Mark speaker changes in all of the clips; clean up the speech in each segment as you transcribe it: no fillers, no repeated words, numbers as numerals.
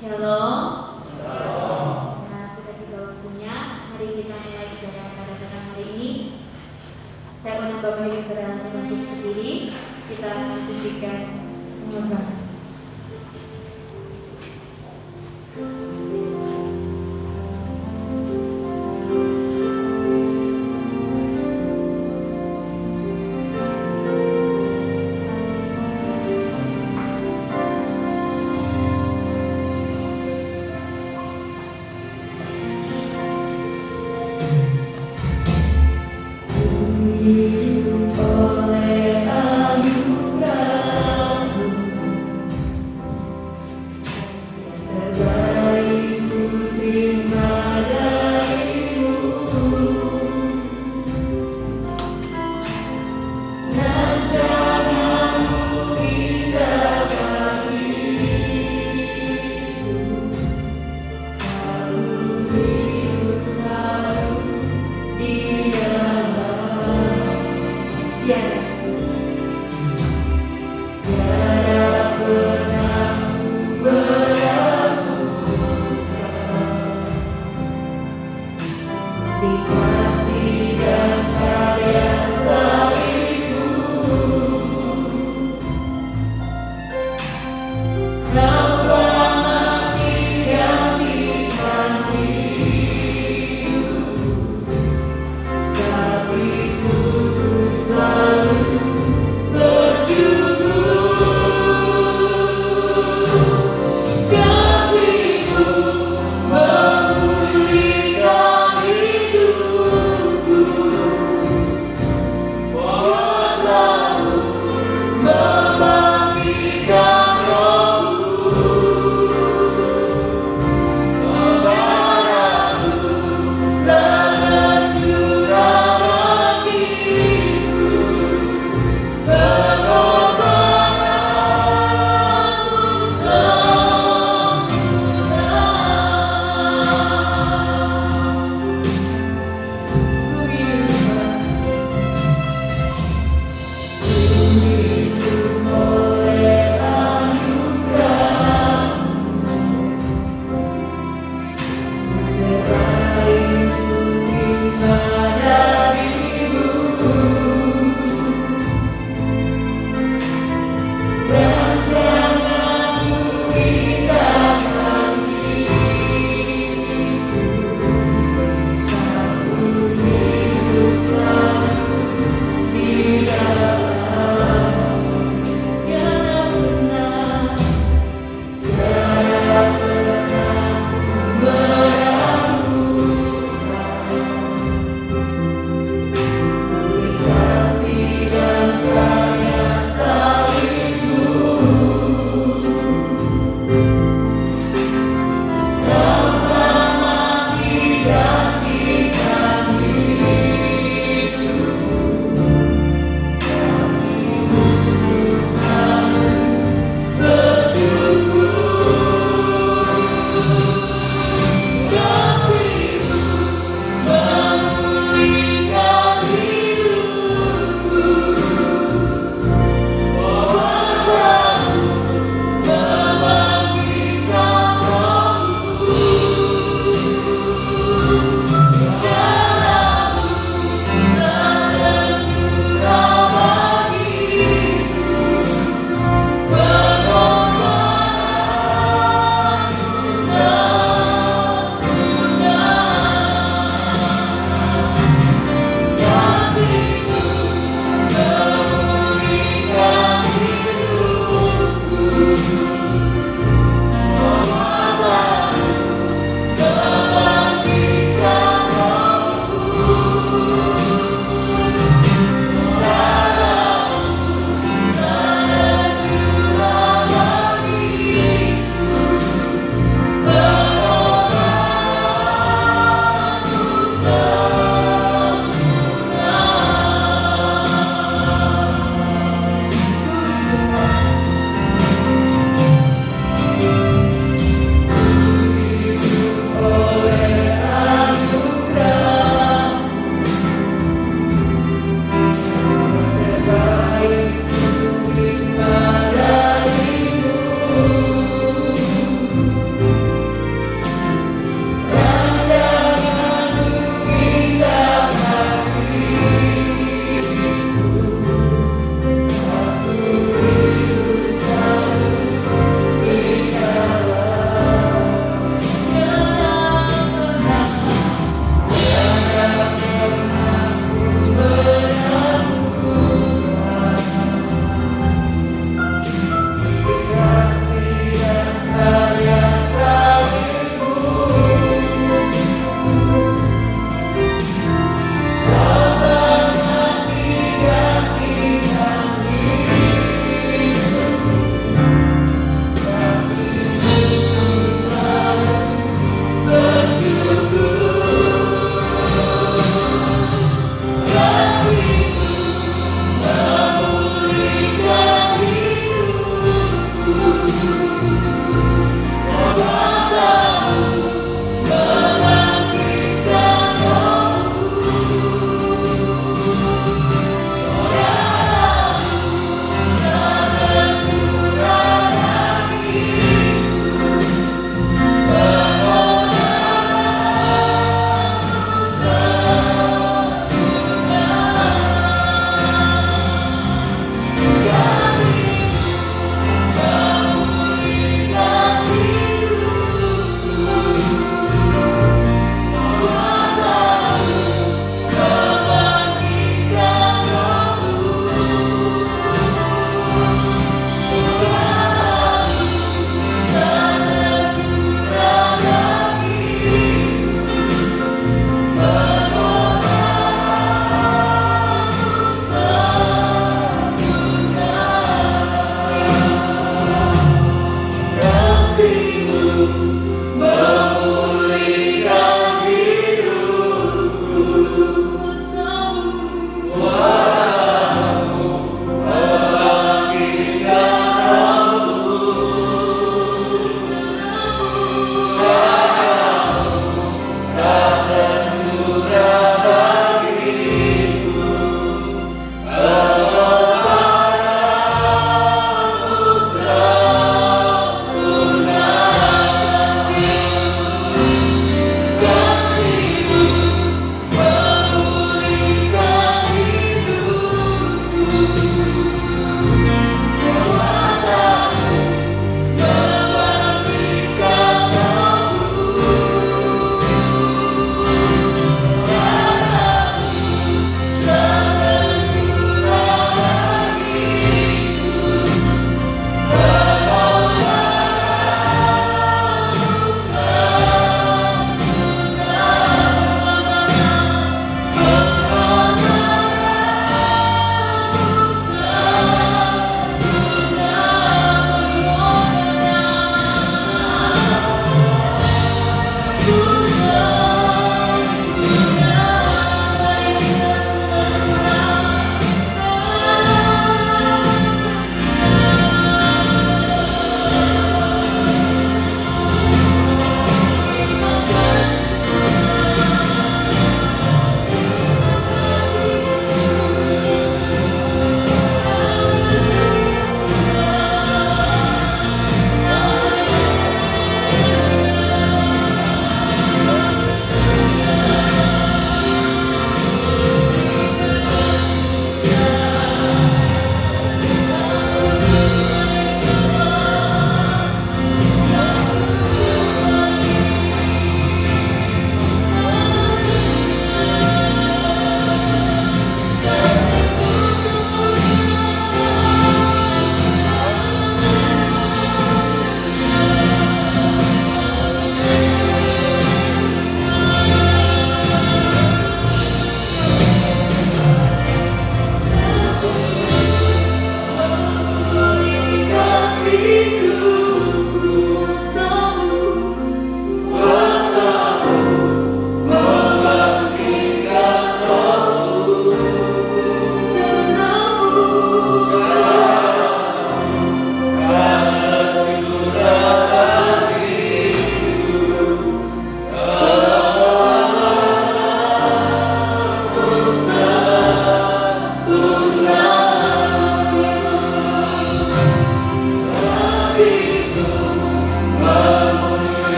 Speaker 1: Shalom. Nah, sudah tiba waktunya. Mari kita mulai ibadah pada petang hari ini. Saya menambah banyak keterangan untuk berdiri. Kita akan suntikan mengucap.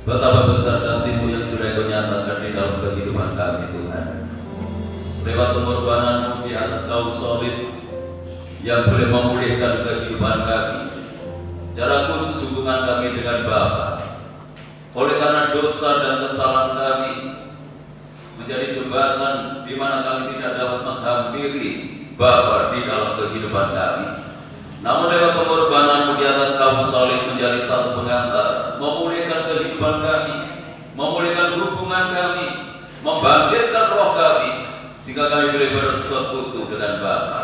Speaker 2: Betapa besar kasih-Mu yang sudah Engkau nyatakan di dalam kehidupan kami, Tuhan. Lewat pengorbanan-Mu di atas kayu salib yang boleh memulihkan kehidupan kami, cara khusus hubungan kami dengan Bapa. Oleh karena dosa dan kesalahan kami menjadi jembatan di mana kami tidak dapat menghampiri Bapa di dalam kehidupan kami. Namun lewat pengorbanan-Mu di atas kayu salib menjadi satu pengantar, memulihkan kehidupan kami, memulihkan hubungan kami, membangkitkan roh kami, sehingga kami boleh bersekutu dengan Bapa.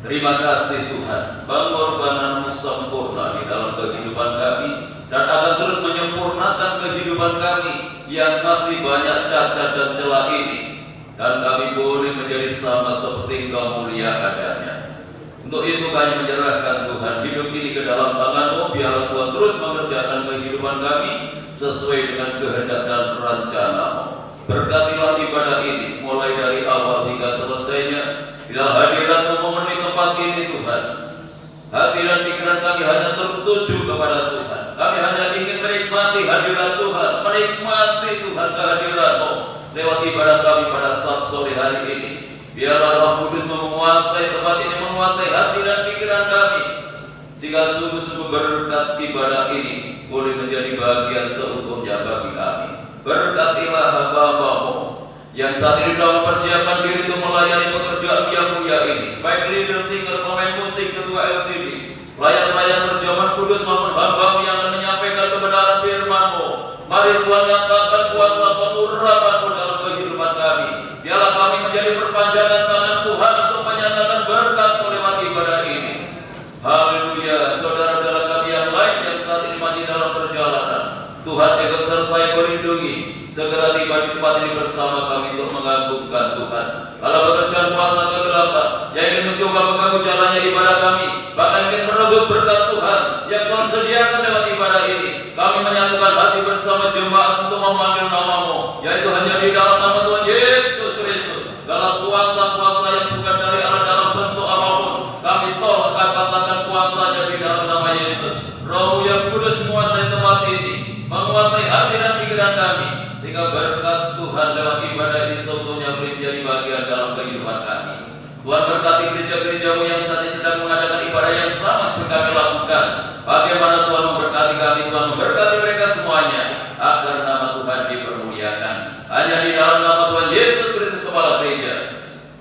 Speaker 2: Terima kasih Tuhan, pengorbanan-Mu sempurna di dalam kehidupan kami dan akan terus menyempurnakan kehidupan kami yang masih banyak cacat dan celah ini, dan kami boleh menjadi sama seperti Engkau mulia adanya. Untuk itu kami menyerahkan Tuhan hidup ini ke dalam tangan-Mu, biarlah Tuhan terus mengerjakan kehidupan kami sesuai dengan kehendak dan rencana-Mu. Berkatilah ibadah ini mulai dari awal hingga selesainya. Bila hadirat-Mu memenuhi tempat ini Tuhan, hati dan pikiran kami hanya tertuju kepada Tuhan. Kami hanya ingin menikmati hadirat Tuhan, menikmati Tuhan kehadirat-Mu lewat ibadah kami pada saat sore hari ini. Biarlah Roh Kudus menguasai tempat ini, menguasai hati dan pikiran kami, sehingga sungguh-sungguh berkat ibadah ini boleh menjadi bagian seutuhnya bagi kami. Berkatilah hamba-Mu yang saat ini dalam persiapan diri untuk melayani pekerjaan yang mulia ini, baik leader, singer, pemain musik, ketua LCD, pelayan-pelayan perjamuan kudus maupun hamba-Mu yang akan menyampaikan kebenaran firman-Mu. Mari Tuhan nyatakan kuasa pengurapan-Mu dalam kehidupan kami. Biarlah kami menjadi perpanjangan tangan Tuhan untuk menyatakan berkat-Mu lewat ibadah ini. Haleluya. Saudara-saudara kami yang lain yang saat ini masih dalam perjalanan, Tuhan Engkau sertai melindungi, segera tiba di tempat ini bersama kami untuk mengagungkan Tuhan. Kalau pekerjaan kuasa kegelapan yang ingin mencoba mengganggu jalannya ibadah kami, bahkan ingin merebut berkat Tuhan yang Tuhan sediakan lewat ibadah ini, kami menyatukan hati bersama jemaat untuk memanggil nama-Mu, yaitu hanya di dalam nama Tuhan Yesus Kristus. Dalam kuasa-kuasa yang bukan dari Allah dalam bentuk apapun, kami tolong katakan kuasanya di dalam nama Yesus. Roh yang kudus menguasai tempat ini, menguasai hati dan pikiran kami, sehingga berkat Tuhan lewat ibadah ini seutuhnya boleh menjadi bagian dalam kehidupan kami. Tuhan berkati gereja-gereja-Mu yang saat ini sedang mengadakan ibadah yang sama seperti kami lakukan. Bagaimana Tuhan memberkati kami, Tuhan memberkati mereka semuanya, agar nama Tuhan dipermuliakan. Hanya di dalam nama Tuhan Yesus Kristus Kepala Gereja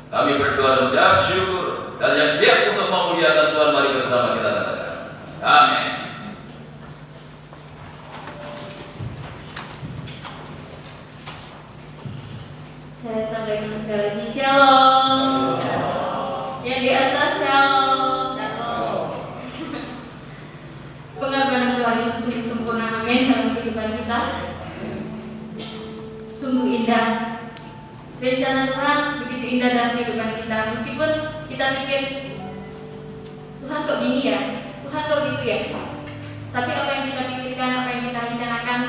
Speaker 2: kami berdoa dan mengucap syukur, dan yang siap untuk memuliakan Tuhan, mari bersama kita katakan amin.
Speaker 1: Saya sampaikan sekali lagi shalom. Yang di atas shalom. Shalom. Pengakuan Tuhan Yesus sungguh sempurna, amin, dalam kehidupan kita. Sungguh indah. Rencana Tuhan begitu indah dalam kehidupan kita. Meskipun kita pikir, Tuhan kok gini ya, Tuhan kok gitu ya, tapi apa yang kita pikirkan, apa yang kita rencanakan,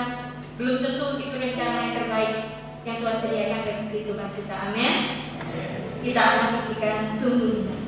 Speaker 1: belum tentu itu rencana yang terbaik yang Tuhan sediakan bagi kehidupan kita. Amin. Kita akan buktikan sungguh indah.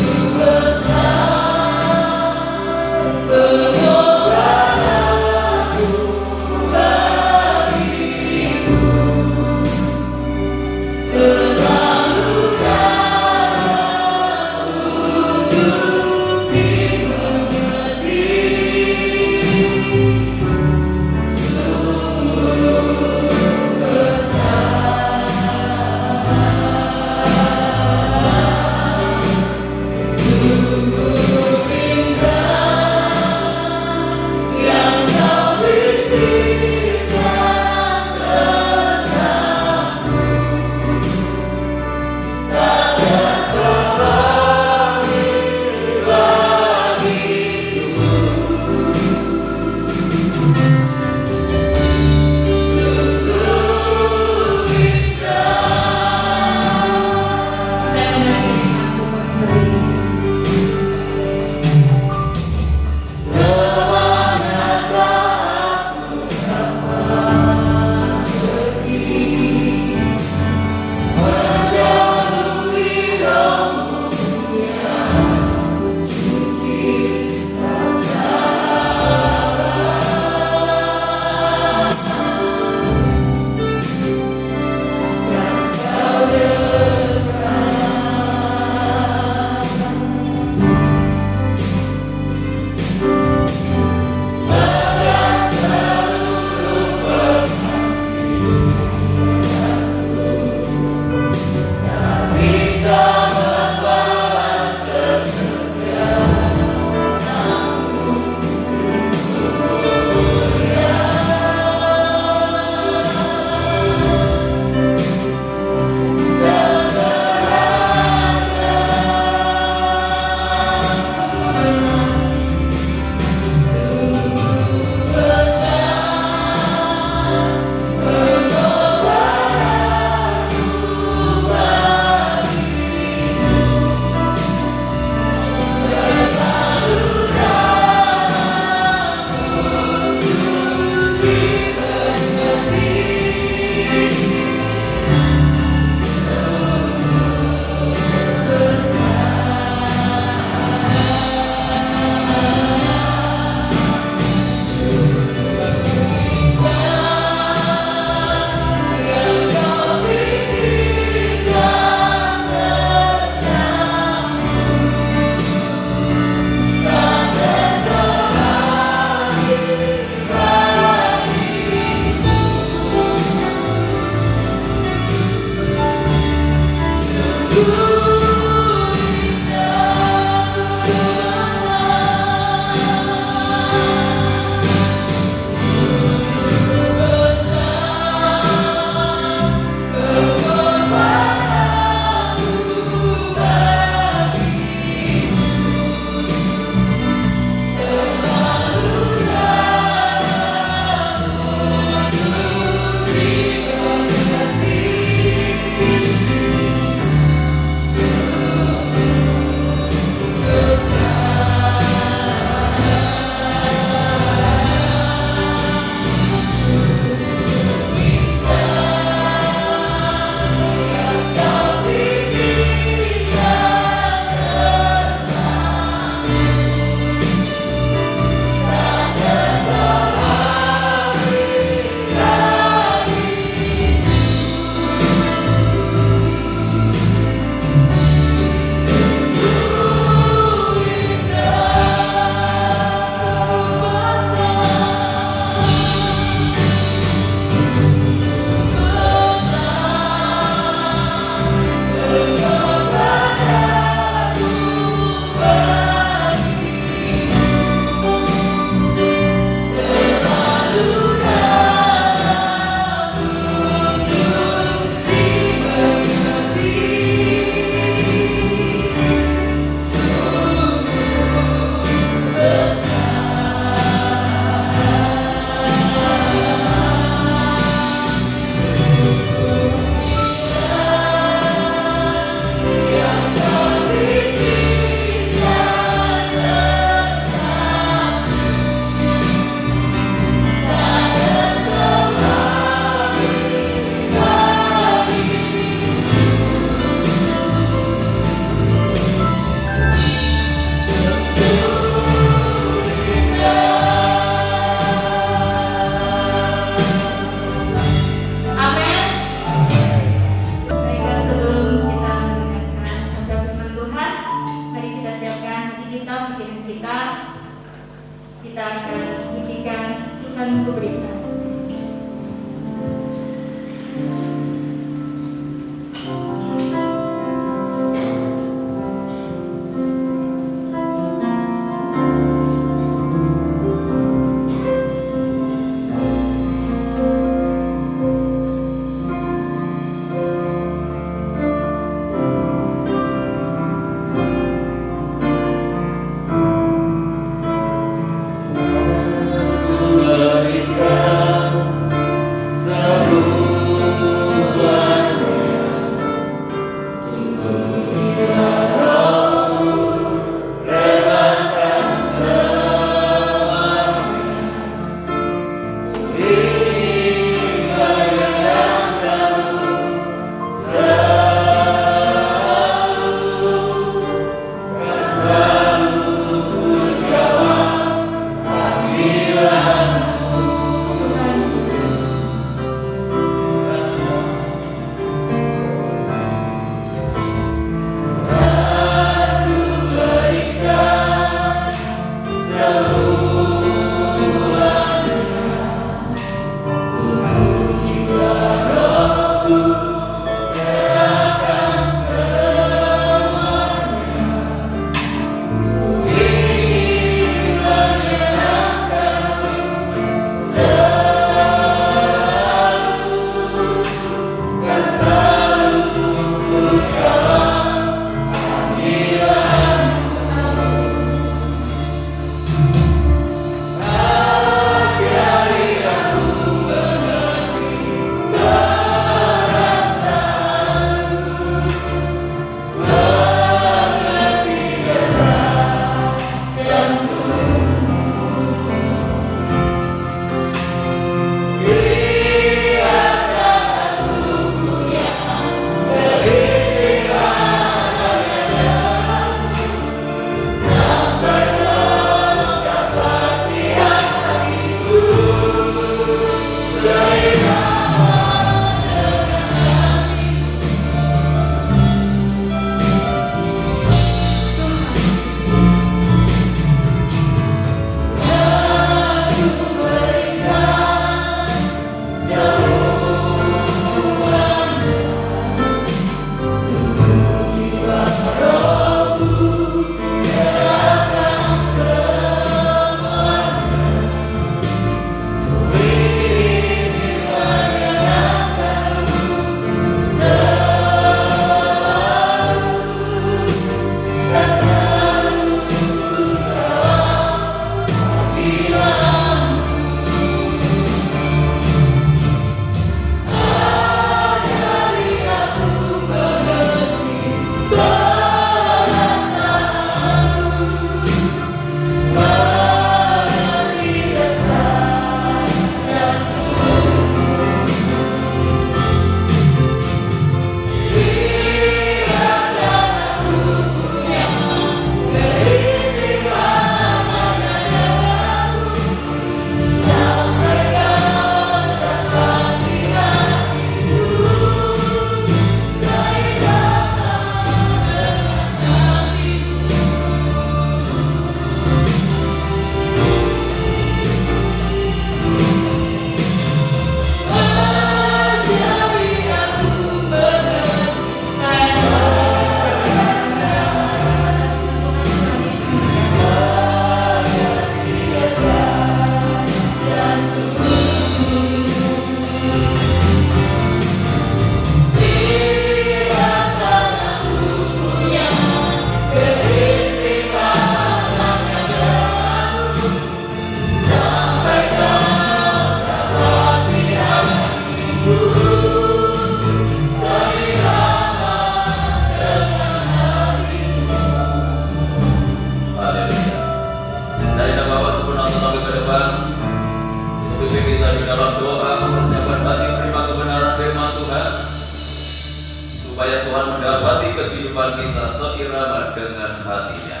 Speaker 2: supaya Tuhan mendapati kehidupan kita seirama dengan hati-Nya.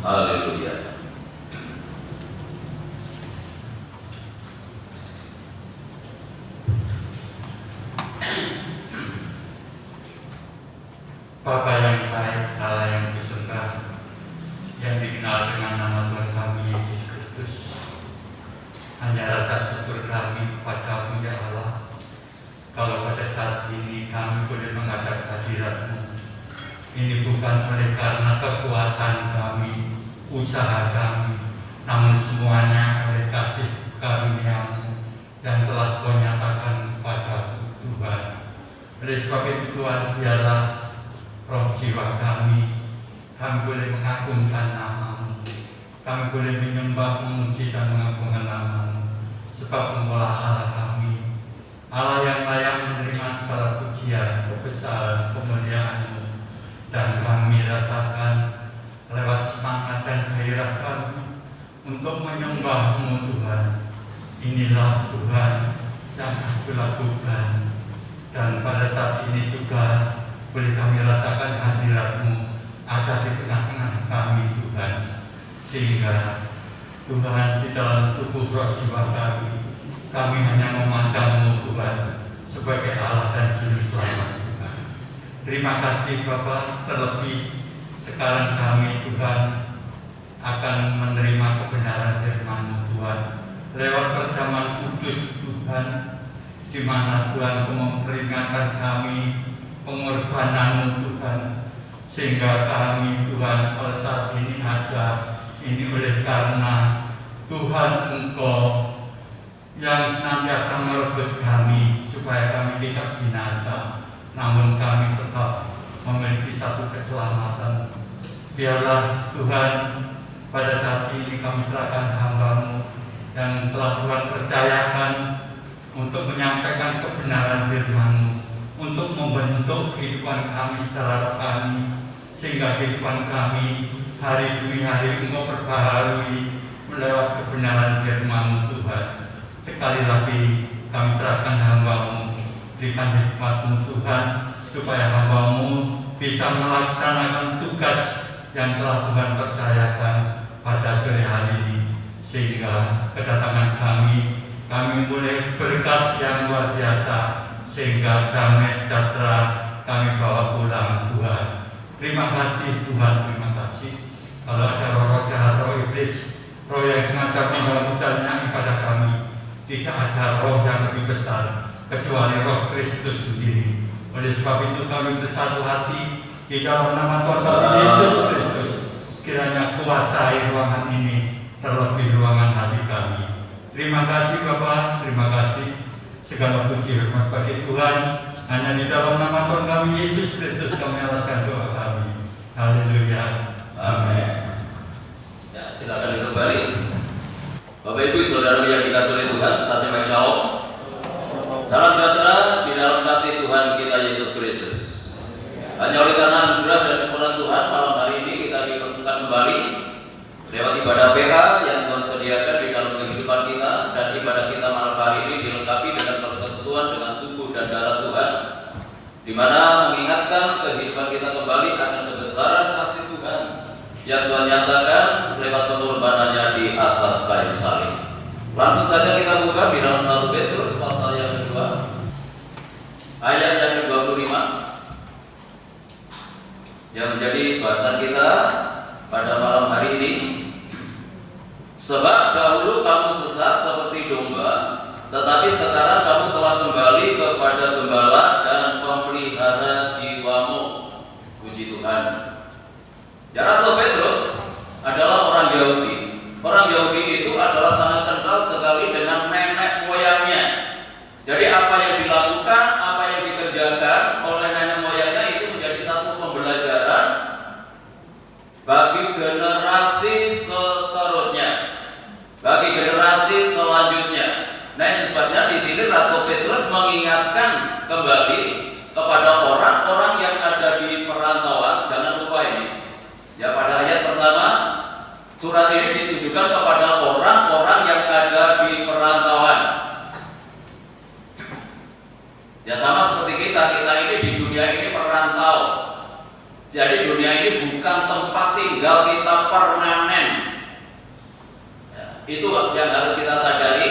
Speaker 2: Haleluya.
Speaker 3: Bapa yang baik, Allah yang bersurga, yang dikenal dengan nama Tuhan kami Yesus Kristus, hanya rasa syukur kami kepadamu ya Allah, saat ini kami boleh menghadap hadirat-Mu. Ini bukan oleh karena kekuatan kami, usaha kami, namun semuanya oleh kasih karunia-Mu yang telah Kau nyatakan kepada Tuhan. Oleh sebab itu Tuhan, biarlah roh jiwa kami boleh mengagungkan nama-Mu, kami boleh menyembah, memuji dan mengagungkan nama-Mu, sebab Engkaulah Allah kami, Allah yang layak menerima segala pujian, kebesaran, kemuliaan-Mu. Dan kami rasakan lewat semangat dan gairah kami untuk menyembah-Mu Tuhan. Inilah Tuhan yang aku lakukan. Dan pada saat ini juga boleh kami rasakan hadirat-Mu ada di tengah-tengah kami Tuhan. Sehingga Tuhan di dalam tubuh roh jiwa kami hanya memandang-Mu Tuhan sebagai Allah dan Juru Selamat Tuhan. Terima kasih Bapa, terlebih sekarang kami Tuhan akan menerima kebenaran firman-Mu Tuhan lewat perjamuan kudus Tuhan, di mana Tuhan memperingatkan kami pengorbanan-Mu Tuhan, sehingga kami Tuhan kalau saat ini ada ini oleh karena Tuhan Engkau yang senantiasa merebut kami supaya kami tidak binasa, namun kami tetap memiliki satu keselamatan. Biarlah Tuhan pada saat ini kami serahkan hamba-Mu yang telah Tuhan percayakan untuk menyampaikan kebenaran firman-Mu, untuk membentuk kehidupan kami secara rohani, sehingga kehidupan kami hari demi hari Engkau perbaharui melewat kebenaran firman-Mu Tuhan. Sekali lagi kami serahkan hamba-Mu, berikan hikmat-Mu Tuhan, supaya hamba-Mu bisa melaksanakan tugas yang telah Tuhan percayakan pada sore hari ini, sehingga kedatangan kami boleh berkat yang luar biasa, sehingga damai sejahtera kami bawa pulang Tuhan. Terima kasih Tuhan, terima kasih. Kalau ada roh jahat, roh iblis, roh yang sengaja mengganggu jalannya ibadah kami, tidak ada roh yang lebih besar kecuali roh Kristus sendiri. Oleh sebab itu kami bersatu hati di dalam nama Tuhan kami Yesus Kristus. Kiranya kuasai ruangan ini, terlebih ruangan hati kami. Terima kasih Bapa, terima kasih. Segala puji hormat bagi Tuhan. Hanya di dalam nama Tuhan kami Yesus Kristus kami alaskan doa kami. Haleluya.
Speaker 2: Amin. Ya, silakan duduk kembali. Bapak Ibu Saudara yang dikasihi oleh Tuhan, salam shalom. Salam sejahtera di dalam kasih Tuhan kita Yesus Kristus. Hanya oleh karena anugerah dan kemurahan Tuhan, malam hari ini kita dipertemukan kembali lewat ibadah PH yang Tuhan sediakan di dalam kehidupan kita, dan ibadah kita malam hari ini dilengkapi dengan persekutuan dengan tubuh dan darah Tuhan, di mana mengingatkan kehidupan kita kembali akan kebesaran kasih Tuhan yang Tuhan nyatakan lewat pengorbanannya di atas kayu salib. Langsung saja kita buka di dalam 1 Petrus pasal yang kedua, ayat yang ke-25, yang menjadi bahasan kita pada malam hari ini. Sebab dahulu kamu sesat seperti domba, tetapi sekarang kamu telah kembali kepada Gembala dan Pemelihara jiwamu. Puji Tuhan. Ya, Rasul Petrus adalah orang Yahudi. Orang Yahudi itu adalah sangat kental sekali dengan nenek moyangnya. Jadi apa yang dilakukan, apa yang dikerjakan oleh nenek moyangnya itu menjadi satu pembelajaran bagi generasi seterusnya, bagi generasi selanjutnya. Nah, itu sebabnya di sini Rasul Petrus mengingatkan kembali kepada orang-orang yang ada di perantauan. Jangan lupa ini. Ya, pada ayat pertama surat ini ditujukan kepada orang-orang yang ada di perantauan. Ya, sama seperti kita ini di dunia ini perantau. Jadi dunia ini bukan tempat tinggal kita permanen. Ya, itu yang harus kita sadari.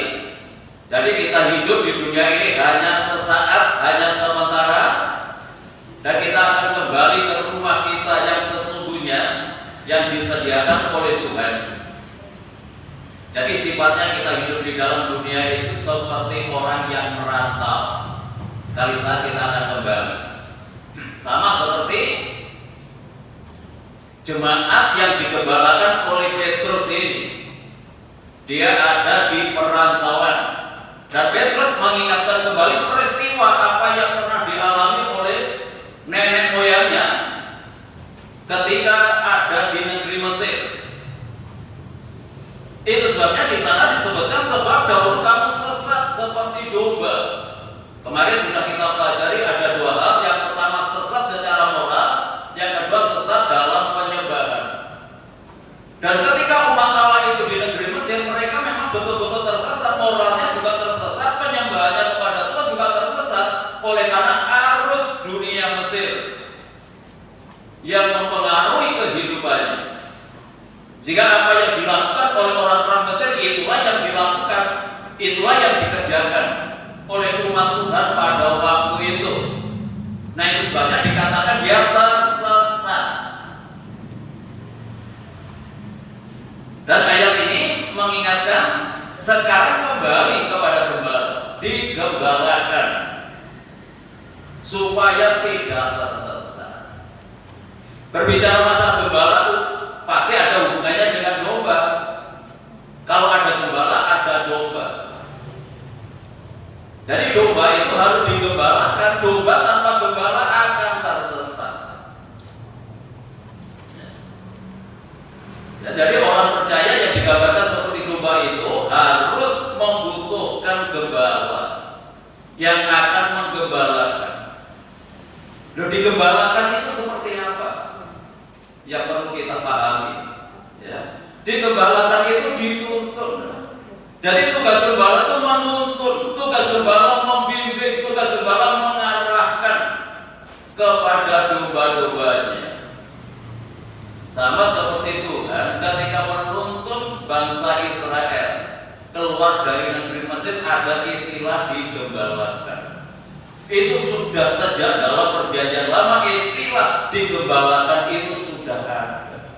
Speaker 2: Jadi kita hidup di dunia ini hanya sesaat, hanya sementara, dan kita akan kembali ke rumah kita yang sesungguhnya yang disediakan oleh Tuhan. Jadi sifatnya kita hidup di dalam dunia itu seperti orang yang merantau. kali saat kita akan kembali. Sama seperti jemaat yang digembalakan oleh Petrus ini. Dia ada di perantauan, dan Petrus mengingatkan kembali peristiwa apa yang pernah dialami oleh nenek moyangnya ketika ada di negeri Mesir. Itu sebabnya di sana disebutkan, sebab dahulu kamu sesat seperti domba. Kemarin sudah kita pelajari ada dua hal. Yang pertama sesat secara moral, yang kedua sesat dalam penyembahan. Dan ketika umat Allah itu di negeri Mesir, mereka memang betul-betul tersesat, moralnya juga tersesat, penyembahannya kepada Tuhan juga tersesat oleh karena arus dunia Mesir yang mempengaruhi kehidupannya. Jika apa yang dilakukan oleh orang-orang Mesir, itulah yang dilakukan, itulah yang dikerjakan oleh umat Tuhan pada waktu itu. Nah, itu sebabnya dikatakan dia tersesat. Dan ayat ini mengingatkan sekarang kembali kepada gembala, digembalakan supaya tidak tersesat. Berbicara masalah gembala, pasti ada hubungannya dengan domba. Kalau ada gembala, ada domba. Jadi domba itu harus digembalakan. Domba tanpa gembala akan tersesat. Ya, jadi orang percaya yang digambarkan seperti domba itu harus membutuhkan gembala yang akan menggembalakan. Loh, digembalakan itu seperti apa? Yang perlu kita pahami, ya. Digembalakan itu dituntun. Jadi tugas gembala itu menuntun, tugas gembala membimbing, tugas gembala mengarahkan kepada domba-dombanya. Sama seperti Tuhan ketika menuntun bangsa Israel keluar dari negeri Mesir, ada istilah digembalakan. Itu sudah sejak dalam perjanjian lama, istilah digembalakan itu sudah ada.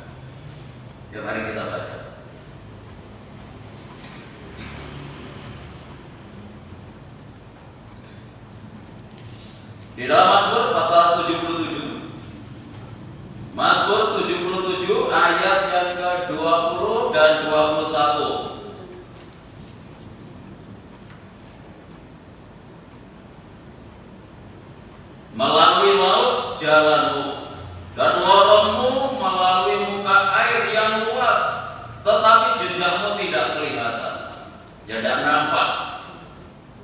Speaker 2: Ya, mari kita baca. Di dalam Mazmur pasal 77. Mazmur 77 ayat yang ke-20 dan 21. Melalui laut jalanmu, dan lorongmu melalui muka air yang luas, tetapi jejakmu tidak kelihatan. Ya, tidak nampak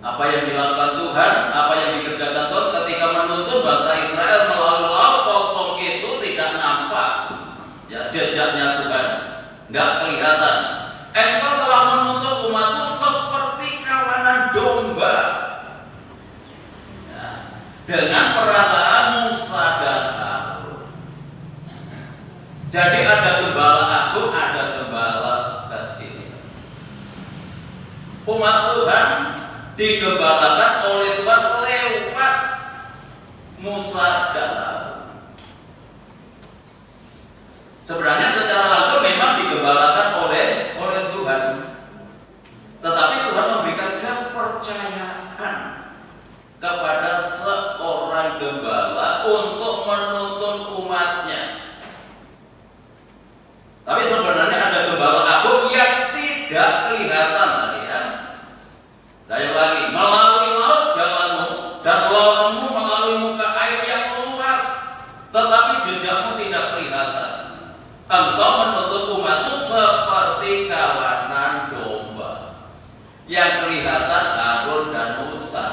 Speaker 2: apa yang dilakukan Tuhan, apa yang dikerjakan Tuhan ketika menuntun bangsa Israel melalui laut kosong itu tidak nampak. Ya, jejaknya Tuhan tidak kelihatan. Engkau telah menuntun umatmu seperti kawanan domba, ya, dengan perataan Musa dan Harun. Jadi ada gembala agung, ada gembala kecil. Umat Tuhan digembalakan oleh Tuhan lewat Musa dan Harun. Sebenarnya secara langsung memang digembalakan oleh Tuhan, tetapi Tuhan memberikan kepercayaan kepada seorang gembala untuk menuntun umatnya. Tapi sebenarnya ada gembala agung yang tidak kelihatan tadi, ya. Saya ulangi, melalui laut jalanmu, dan lorongmu melalui muka air yang luas, tetapi jejakmu tidak kelihatan. Engkau menuntut umatmu seperti kawanan domba. Yang kelihatan Harun dan Musa,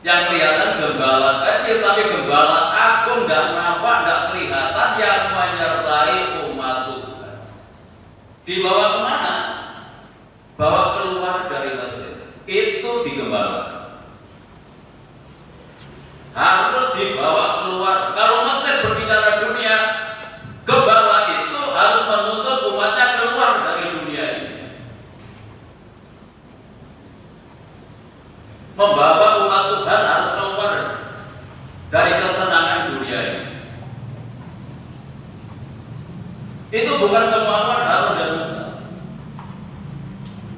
Speaker 2: yang kelihatan gembala kecil, tapi gembala agung tidak nampak, tidak kelihatan, yang menyertai umat Tuhan. Dibawa kemana? Bawa keluar dari Mesir. Itu digembalakan. Harus dibawa keluar. Kalau Mesir berbicara dunia, gembala itu harus menuntut umatnya keluar dari dunia ini, membawa umat Tuhan harus keluar dari kesenangan dunia ini. Itu bukan kemauan Harun dan Musa,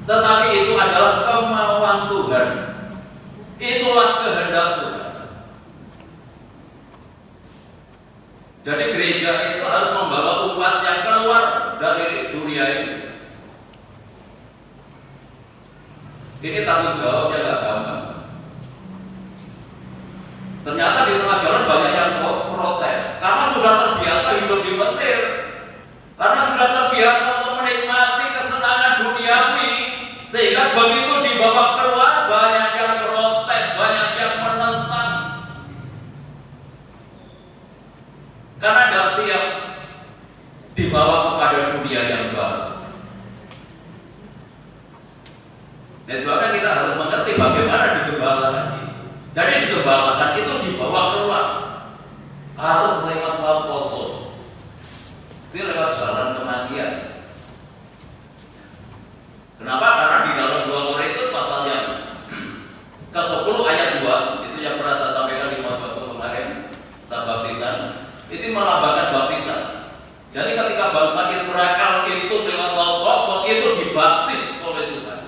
Speaker 2: tetapi itu adalah kemauan Tuhan. Itulah kehendak Tuhan. Jadi gereja itu harus membawa umat yang keluar dari dunia ini. Ini tanggung jawabnya nggak gampang. Ternyata di tengah jalan banyak yang protes karena sudah terbiasa hidup di Mesir, karena sudah terbiasa untuk menikmati kesenangan duniawi, sehingga begitu dibawa keluar banyak yang protes, banyak yang menentang karena tidak siap dibawa kepada dunia yang baru. Dan sebabnya kita harus mengerti bagaimana digembalakan itu. Jadi digembalakan itu dibawa keluar harus lewat Palposo, itu lewat jalan kematian. Kenapa? Karena di dalam 2 Korintus pasal yang ke-10 ayat 2 itu yang pernah saya sampaikan di waktu kemarin tentang baptisan, itu melambangkan baptisan. Jadi ketika bangsa Israel itu lewat Laut Kosong itu dibaptis oleh Tuhan,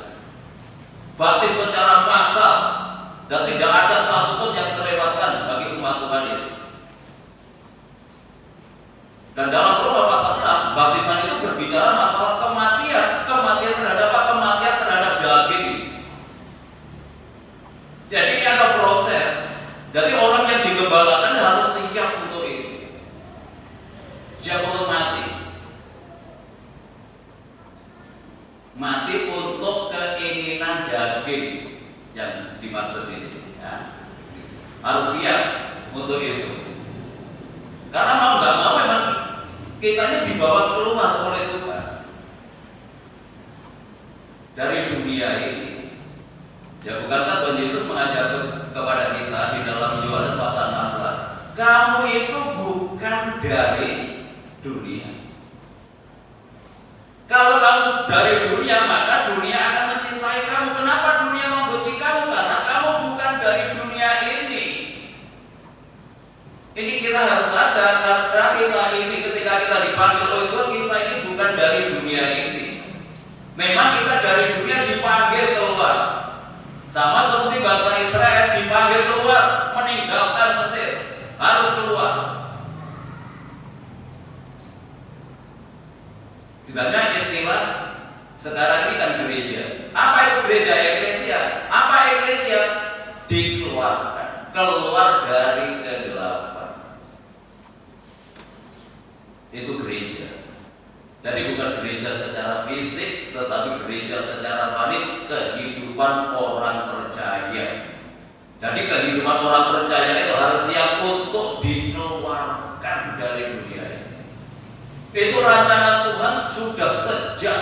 Speaker 2: baptis secara massal, dan tidak ada satupun yang terlewatkan bagi umat Tuhan itu. Dan dalam Roma pasal 6, baptisan itu berbicara masalah kematian. Kematian terhadap apa? Kematian terhadap daging. Jadi ini ada proses. Jadi orang yang digembalakan harus siap untuk itu, siap untuk mati. Mati untuk keinginan daging yang dimaksud ini, ya. Harus siap untuk itu. Karena mau nggak mau memang kita ini dibawa keluar oleh Tuhan dari dunia ini. Ya, bukankah Tuhan Yesus mengajar kepada kita di dalam Yohanes pasal 16, kamu itu bukan dari dunia. Kalau kamu dari dunia, maka dunia akan mencintai kamu. Kenapa dunia membenci kamu? Karena kamu bukan dari dunia ini. Ini kita harus sadar, karena kita ini ketika kita dipanggil oleh Tuhan, kita ini bukan dari dunia ini. Memang kita dari dunia dipanggil keluar, sama seperti bangsa Israel dipanggil keluar, meninggalkan Mesir, harus keluar. Sebenarnya istilah sekarang ini kan gereja. Apa itu gereja? Eklesia. Apa eklesia? Dikeluarkan, keluar dari kegelapan. Itu gereja. Jadi bukan gereja secara fisik, tetapi gereja secara rohani, kehidupan orang percaya. Jadi kehidupan orang percaya itu harus siap untuk dikeluarkan dari dunia ini. Itu rancangan Tuhan sudah sejak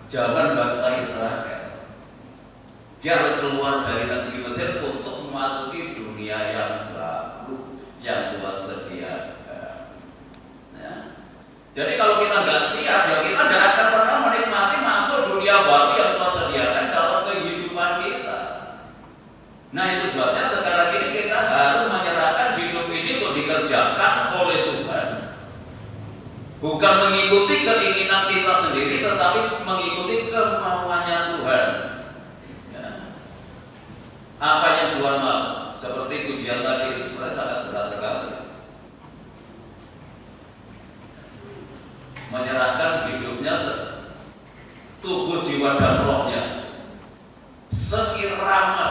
Speaker 2: zaman bangsa Israel. Dia harus keluar dari negeri Mesir untuk memasuki dunia yang baru yang Tuhan sediakan. Ya. Jadi kalau kita nggak siap, ya kita nggak akan pernah menikmati masuk dunia baru yang Tuhan sediakan dalam kehidupan kita. Nah, itu sebabnya sekarang ini kita harus menyerahkan hidup ini untuk dikerjakan oleh Tuhan, bukan mengikuti keinginan kita sendiri, tetapi mengikuti kemauannya Tuhan. Ya. Apa yang Tuhan mau? Seperti pujian tadi itu sebenarnya sangat berat sekali. Menyerahkan hidupnya, tubuh, jiwa dan rohnya seirama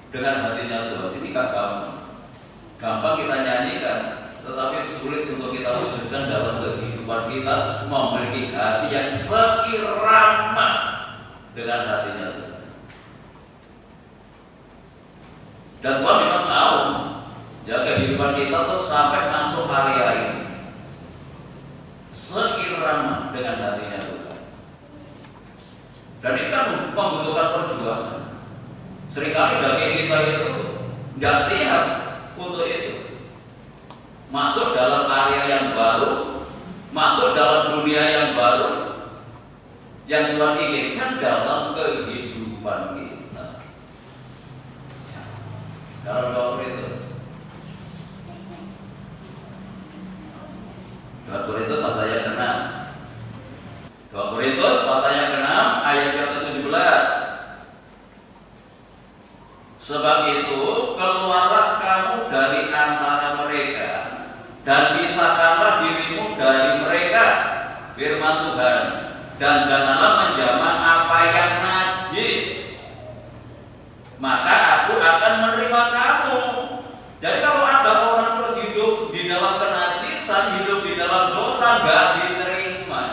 Speaker 2: dengan hatinya Tuhan. Ini kan gampang kita nyanyikan, tetapi sulit untuk kita wujudkan dalam kehidupan kita, memiliki hati yang seirama dengan hatinya Tuhan. Dan Tuhan memang mau ya kehidupan kita tuh sampai masuk area ini seirama dengan hatinya Tuhan. Dan ini kan membutuhkan perjuangan. Seringkali daging kita itu tidak siap untuk itu. Masuk dalam area yang baru, masuk dalam dunia yang baru yang Tuhan inginkan dalam kehidupan kita. Dalam 2 Korintus pasal yang ke-6. 2 Korintus pasal yang ke-6 ayat yang ke-17. Sebab itu keluarlah kamu dari antara mereka, dan pisahkanlah dirimu dari mereka, firman Tuhan, dan janganlah menjamah apa yang najis, maka aku akan menerima kamu. Jadi kalau ada orang terus hidup di dalam kenajisan, hidup di dalam dosa, gak diterima.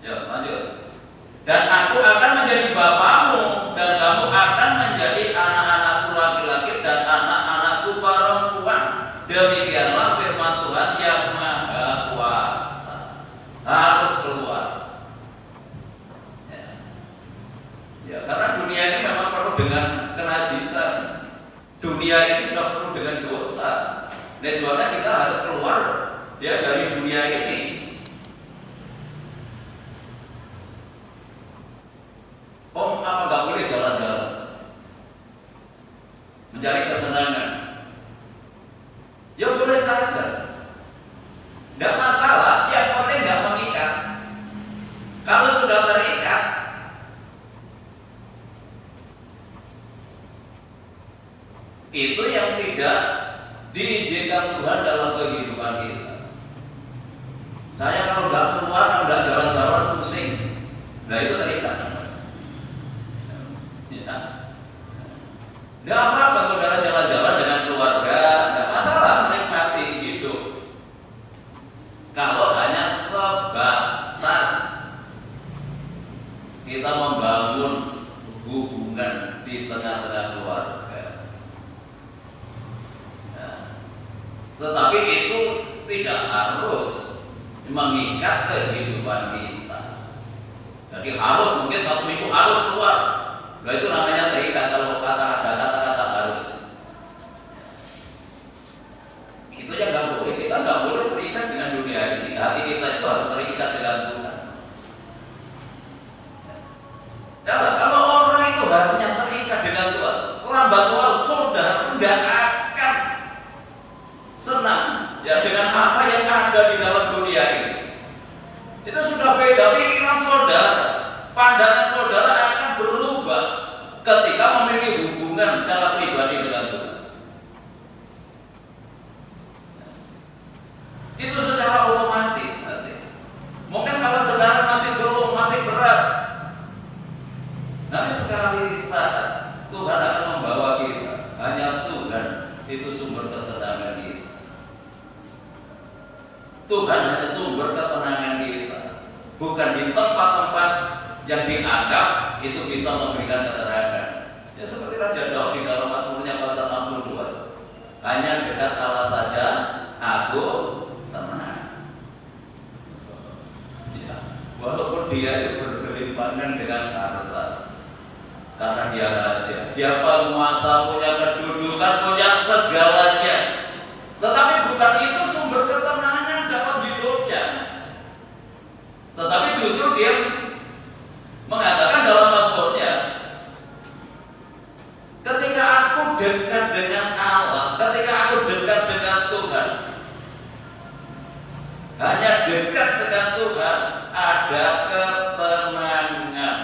Speaker 2: Ya, lanjut. Dan aku akan menjadi bapamu, dan kamu akan menjadi anak-anakku laki-laki dan anak-anakku perempuan. Demikianlah firman Tuhan yang Maha Kuasa. Harus keluar. Ya, karena dunia ini memang penuh dengan kenajisan. Dunia ini sudah penuh dengan dosa. Dan juga kita harus keluar ya dari dunia ini. Om, apa nggak boleh jalan-jalan? Mencari kesenangan? Ya boleh saja. Nggak masalah, yang penting nggak mengikat. Kalau sudah terikat, itu yang tidak diizinkan Tuhan dalam kehidupan kita. Saya kalau nggak keluar, kalau nggak jalan-jalan pusing. Nah itu terikat. Ya. Nggak apa-apa saudara jalan-jalan dengan keluarga, nggak masalah, menikmati hidup. Kalau hanya sebatas kita membangun hubungan di tengah-tengah keluarga. Tetapi itu tidak harus mengikat kehidupan kita. Jadi harus, mungkin 1 minggu harus keluar. Nah itu namanya terikat kalau ada kata-kata harus. Itu yang nggak boleh. Kita nggak boleh terikat dengan dunia ini. Hati kita itu harus terikat dengan Tuhan. Kalau orang itu hatinya terikat dengan Tuhan, lambat laun saudara nggak akan senang ya dengan apa yang ada di dalam dunia ini. Itu sudah beda pikiran saudara, pandangan saudara akan berubah ketika memiliki hubungan secara pribadi dengan Tuhan. Itu secara otomatis nanti. Mungkin kalau sekarang masih belum, masih berat, nanti sekali saat Tuhan akan membawa kita. Hanya Tuhan itu sumber kesenangan kita. Tuhan hanya sumber ketenangan kita, bukan di tempat-tempat yang dianggap itu bisa memberikan keterangan. Ya seperti Raja Daud di dalam Mazmurnya pasal 62, hanya dekat Allah saja aku tenang. Ya, walaupun dia itu bergelimpangan dengan harta, karena dia raja, dia penguasa, punya kedudukan, punya segalanya, tetapi bukan itu sumber ketenangan dalam hidupnya. Tetapi justru dia mengatakan dalam Mazmurnya, ketika aku dekat dengan Allah, ketika aku dekat dengan Tuhan, hanya dekat dengan Tuhan ada ketenangan.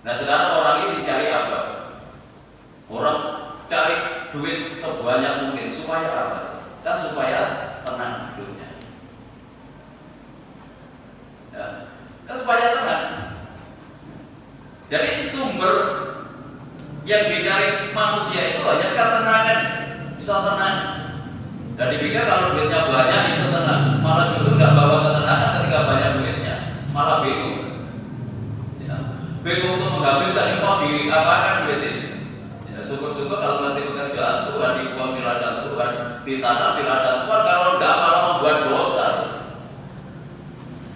Speaker 2: Nah sekarang orang ini cari apa? Orang cari duit sebanyak mungkin supaya apa? Kan supaya tenang hidupnya. Ya. Kan supaya tenang. Jadi sumber yang dicari manusia itu hanya ketenangan, bisa tenang. Dan dipikir kalau duitnya banyak itu tenang, malah justru nggak bawa ketenangan ketika banyak duitnya, malah bingung. Ya. Bingung untuk menghabiskan, mau diapakan duit ini? Ya, syukur-syukur kalau nanti pekerjaan Tuhan, dibuang di ladang Tuhan, ditanam di ladang Tuhan, kalau enggak malah membuat dosa.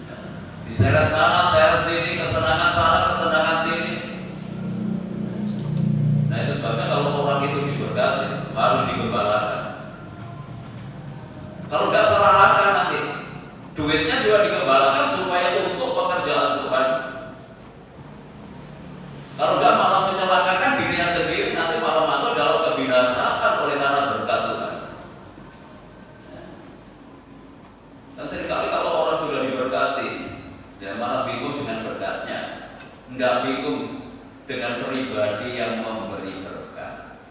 Speaker 2: Ya. Diseret sana, seret sini, kesenangan sana, kesenangan sini. Nah itu sebabnya kalau orang itu diberkati harus digembalakan. Kalau nggak salah langkah nanti duitnya juga digembalakan supaya untuk pekerjaan Tuhan. Kalau nggak malah mencelakakan dirinya sendiri, nanti malah masuk dalam kebinasaan oleh karena berkat Tuhan. Dan seringkali kalau orang sudah diberkati, ya malah bingung dengan berkatnya, nggak bingung dengan pribadi yang memberi berkat.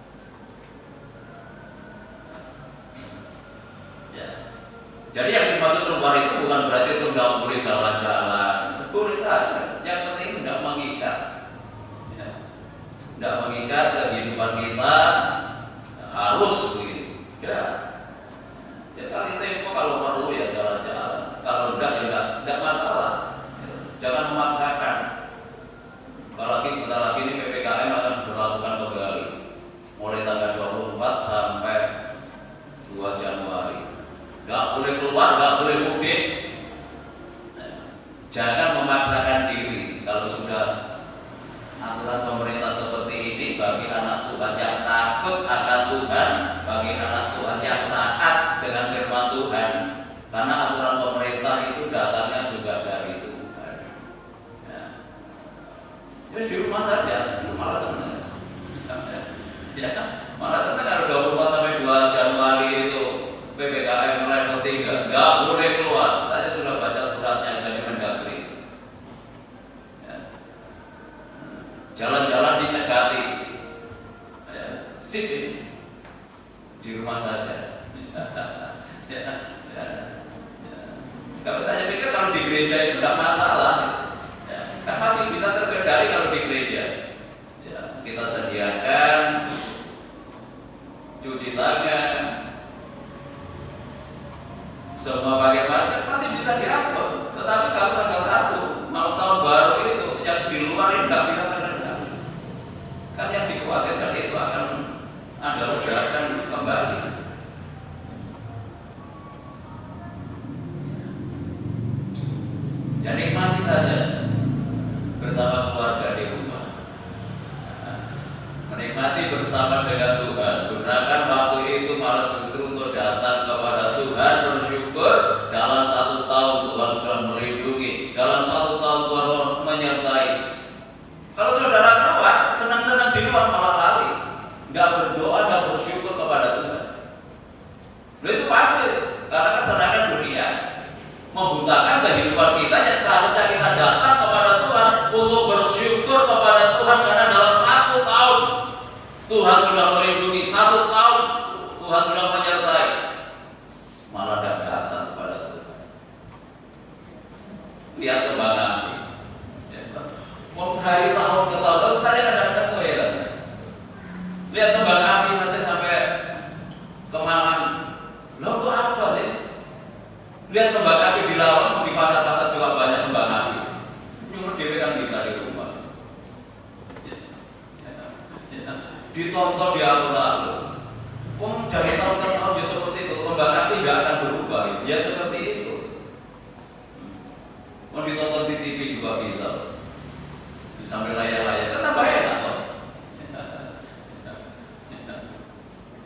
Speaker 2: Jadi yang dimaksud keluar itu bukan berarti itu tidak boleh jalan-jalan, boleh saja. Yang penting tidak mengikat, ya. Tidak mengikat kehidupan kita harus begitu. Ya, ya kali tempo kalau perlu ya jalan-jalan, kalau tidak ya tidak masalah. Jangan memaksakan. Apalagi sebentar lagi ini PPKM akan diberlakukan kembali, mulai tanggal 24 sampai 2 Januari. Nggak boleh keluar, nggak boleh mudik. Jangan memaksakan diri. Kalau sudah aturan pemerintah seperti ini, bagi anak Tuhan yang takut akan Tuhan, bagi anak Tuhan yang taat dengan firman Tuhan, karena aturan pemerintah itu datangnya juga dari Tuhan. Ya. Terus di rumah saja, itu malah senang. Ya, malah senang kalau 24 sampai 2 Januari itu PPKM level 3, nggak boleh keluar. Saya sudah baca suratnya dari Mendagri. Ya. Jalan-jalan dicegati. Ya. Sip ini. Di rumah saja. Ya. Ya. Ya. Kalau saya pikir kalau di gereja itu tidak masalah. Ya. Kan masih bisa terkendali kalau di gereja. Ya. Kita sediakan cuci tangan, semua pakai masker, masih bisa diatur. Tetapi kalau tanggal 1 malam tahun baru itu yang di luar ini tidak bisa terkendali. Kan yang dikhawatirkan itu akan ada ledakan kembali. Ya nikmati saja bersama keluarga di rumah. Menikmati bersama dengan Tuhan. Gunakan waktu itu malah justru untuk datang kepada Tuhan, bersyukur. Dalam 1 tahun Tuhan sudah melindungi, dalam 1 tahun Tuhan menyertai. Kalau saudara keluar senang-senang di luar malah lari, nggak berdoa dan bersyukur kepada Tuhan. Itu pasti karena kesenangan dunia membutakan kehidupan kita yang seharusnya kita datang kepada Tuhan untuk bersyukur kepada Tuhan karena dalam 1 tahun Tuhan sudah melindungi, 1 tahun Tuhan sudah menyertai, malah tidak datang kepada Tuhan. Lihat kembang api. Dari tahun ke tahun, saya kadang-kadang heran. Lihat kembang api saja sampai kemalan. Loh itu apa sih? Lihat kembang api di Lawang, di pasar-pasar juga banyak kembang api. Nyumur dewe kan bisa di rumah. Ditonton di alun-alun. Dari tahun ke tahun ya seperti itu. Kembang api nggak akan berubah. Ya seperti itu. Mau ditonton di TV juga bisa. Sambil layar-layar. Kan tambah enak toh.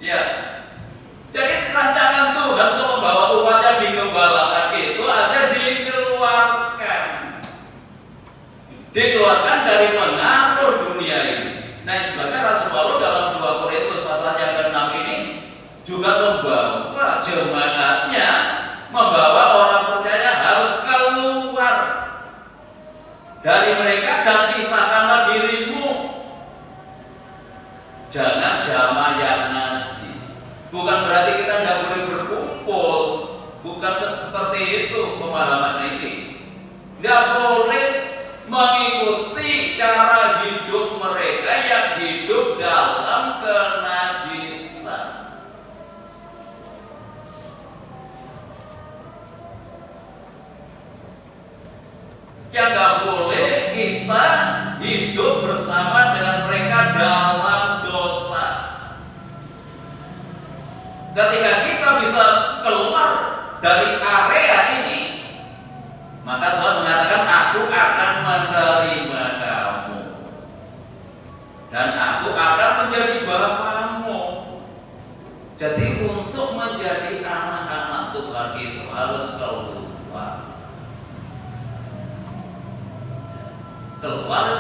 Speaker 2: Ya. Jadi rancangan Tuhan untuk membawa umatnya digembalakan itu ada dikeluarkan dari pengaruh dunia ini. Nah, sebabnya Rasul Paulus dalam 2 Korintus pasal yang ke-6 ini juga membawa jemaatnya, membawa orang percaya harus keluar dari mereka dan pisahkanlah dirimu. Jangan jamaah yang najis. Bukan berarti kita tidak boleh berkumpul, bukan seperti itu pemahaman ini. Tidak boleh mengikuti cara hidup mereka yang hidup dalam kenajisan. Yang nggak boleh kita hidup bersama dengan mereka dalam dosa. Ketika kita bisa keluar dari area ini, maka Tuhan mengatakan, aku akan menerima kamu dan aku akan menjadi Bapamu. Jadi untuk menjadi anak-anak Tuhan itu harus keluar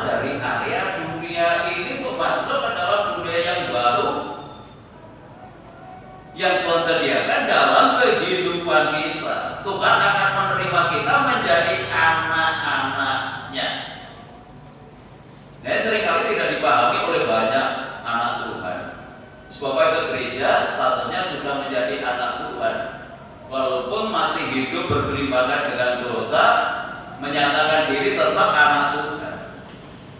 Speaker 2: dari area dunia ini untuk masuk ke dalam dunia yang baru yang Tuhan sediakan dalam kehidupan kita. Tuhan akan menerima kita menjadi anak-anaknya. Nah, seringkali tidak dipahami oleh banyak anak Tuhan. Sebab itu gereja statusnya sudah menjadi anak Tuhan, walaupun masih hidup bergelimpangan dengan dosa, menyatakan diri tetap anak Tuhan.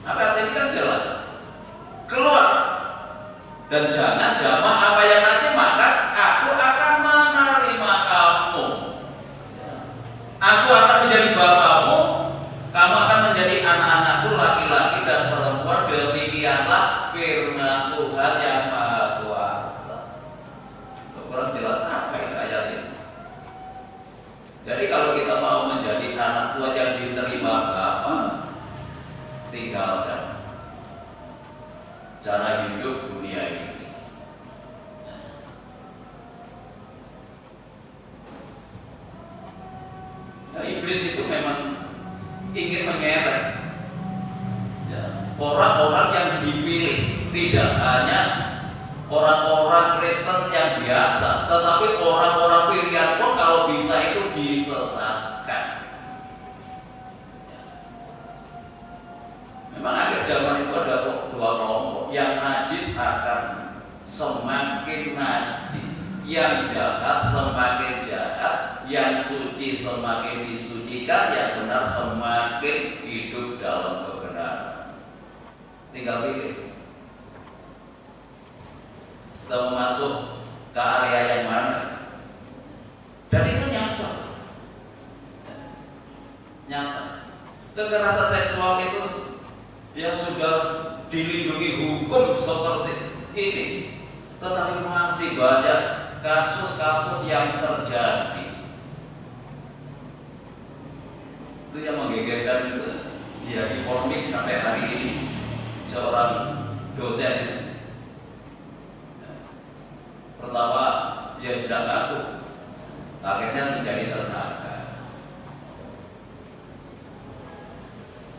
Speaker 2: Apa ini kan jelas. Keluar dan jangan jamah apa yang najis, maka aku akan menerima kamu. Aku akan menjadi bapamu, kamu akan menjadi anak-anakku laki-laki dan perempuan. Demikianlah firman Tuhan yang Maha Kuasa. Kurang jelas apa ini ayat ini? Jadi kalau kita mau menjadi anak Tuhan yang diterima Bapa, tinggalkan cara hidup dunia ini. Nah, iblis itu memang ingin menyeret orang-orang yang dipilih, tidak hanya orang-orang Kristen yang biasa, tetapi orang-orang pilihan pun kalau bisa itu disesatkan. Memang akhir zaman itu ada dua kelompok. Yang najis akan semakin najis, yang jahat semakin jahat, yang suci semakin disucikan, yang benar semakin hidup dalam kebenaran. Tinggal pilih kita mau masuk ke area yang mana, dan itu nyata. Kekerasan seksual itu ya sudah dilindungi hukum seperti ini, tetapi masih banyak kasus-kasus yang terjadi. Itu yang menggegerkan itu ya, di polemik sampai hari ini. Seorang dosen pertama dia sedang ngaku, akhirnya menjadi tersangka.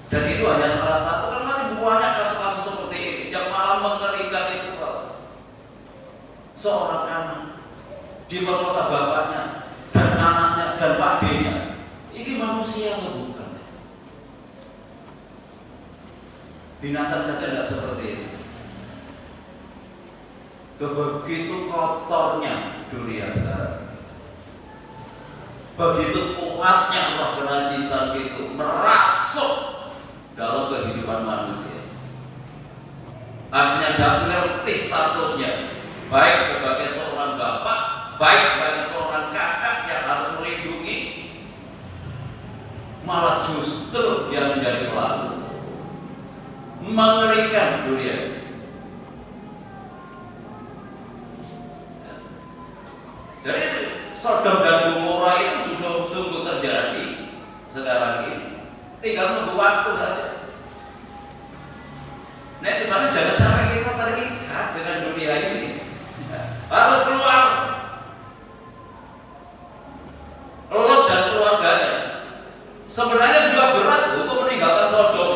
Speaker 2: Dan itu hanya salah satu, kan masih banyak kasus-kasus seperti ini. Yang malah mengerikan itu seorang anak diperkosa bapaknya dan anaknya dan pakdenya. Ini manusia atau bukan? Binatang saja tidak seperti itu. Begitu kotornya dunia sekarang, begitu kuatnya roh kenajisan itu merasuk dalam kehidupan manusia. Akhirnya tidak mengerti statusnya, baik sebagai seorang bapak, baik sebagai seorang kakak yang harus melindungi, malah justru dia menjadi pelaku. Mengerikan dunia. Jadi Sodom dan Gomora itu sudah sungguh terjadi sekarang ini. Tinggal menunggu waktu saja. Nah, itu karena jangan sampai kita terikat dengan dunia ini. Harus keluar. Lot dan keluarganya sebenarnya juga berat untuk meninggalkan Sodom.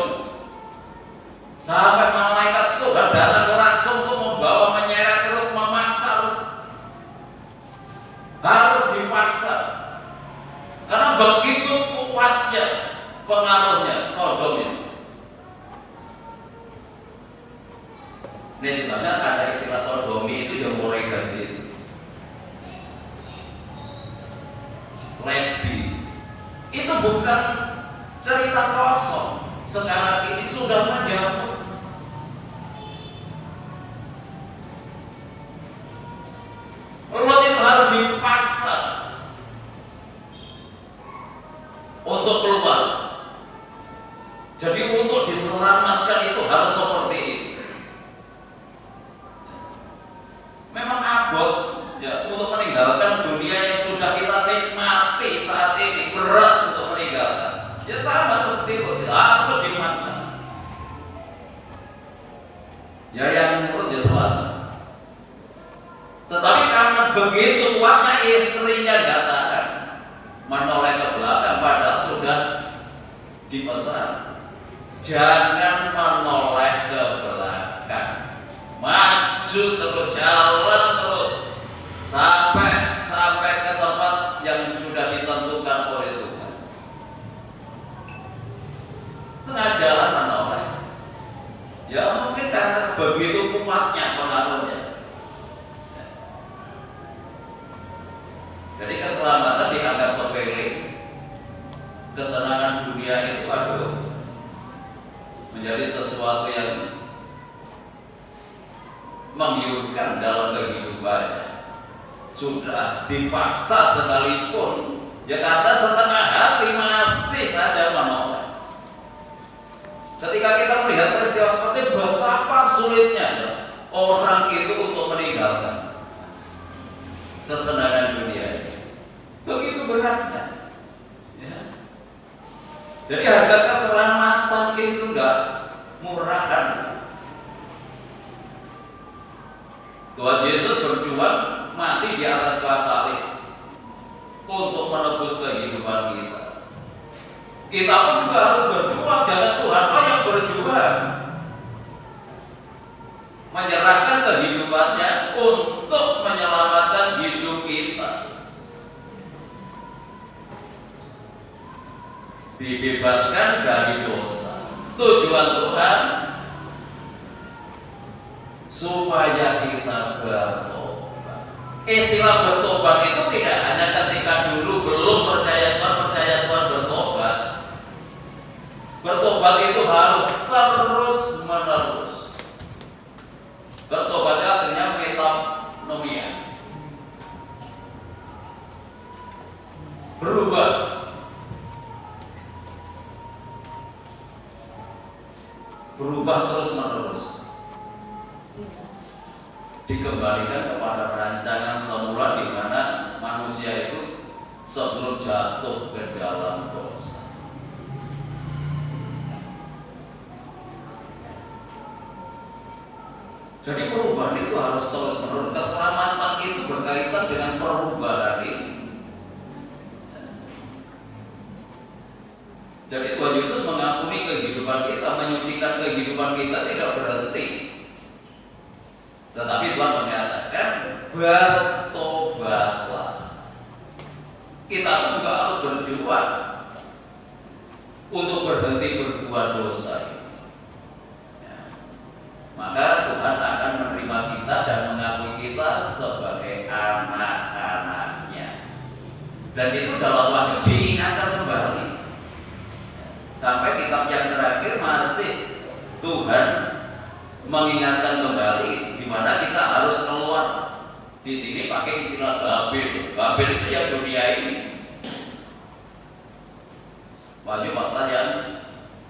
Speaker 2: Sampai malaikat Tuhan datang langsung untuk membawa, menyeret Lot, memaksa Lot. Harus dipaksa. Karena begitu kuatnya pengaruhnya Sodom ini. Ini sebenarnya ada istilah sodomi itu yang mulai dari situ. Lesbi itu bukan cerita kosong. Sekarang ini sudah menjamur. Lot itu harus dipaksa untuk keluar. Jadi untuk diselamatkan itu harus seperti ini. Memang abot ya, untuk meninggalkan dunia yang sudah kita nikmati saat ini, berat untuk meninggalkan. Ya sama seperti itu, harus dipaksa. Ya yang menurut ya selamat. Tetapi karena begitu kuatnya istrinya nggak tahan, menoleh ke belakang, padahal sudah dipesan jangan menoleh ke belakang, maju terus, jalan terus sampai ke tempat yang sudah ditentukan oleh Tuhan. Tengah jalan menoleh, ya mungkin karena begitu kuatnya pengaruhnya. Jadi keselamatan dianggap sepele. kesenangan dunia itu menjadi sesuatu yang menggiurkan dalam kehidupannya. Sudah dipaksa sekalipun, ya kata setengah hati masih saja menolak. Ketika kita melihat peristiwa seperti betapa sulitnya orang itu untuk meninggalkan kesenangan dunia, begitu beratnya. Ya. Jadi harga keselamatan itu enggak murahan. Tuhan Yesus berjuang mati di atas kayu salib untuk menebus kehidupan kita. Kita pun juga harus berjuang, jangan Tuhan yang berjuang menyerahkan kehidupannya untuk menyelamatkan hidup kita. Dibebaskan dari dosa. Tujuan Tuhan supaya kita bertobat. Istilah bertobat itu tidak hanya ketika dulu belum percaya Tuhan bertobat. Bertobat itu harus terus menerus. Bertobatnya artinya metanoia, berubah. Berubah terus menerus. Dikembalikan kepada rancangan semula di mana manusia itu sebelum jatuh ke dalam dosa. Jadi perubahan itu harus terus menerus. Keselamatan itu berkaitan dengan perubahan ini. Jadi Tuhan Yesus mengampuni kehidupan kita, menyucikan kehidupan kita tidak berhenti. Tetapi Tuhan mengatakan bertobatlah. Kita juga harus berjuang untuk berhenti berbuat dosa. Maka Tuhan akan menerima kita dan mengakui kita sebagai anak-anaknya. Dan itu dalam waktu diingatkan kembali. Sampai kitab yang terakhir masih Tuhan mengingatkan kembali di mana kita harus keluar. Di sini pakai istilah Babel. Babel itu yang dunia ini. Maju pasal yang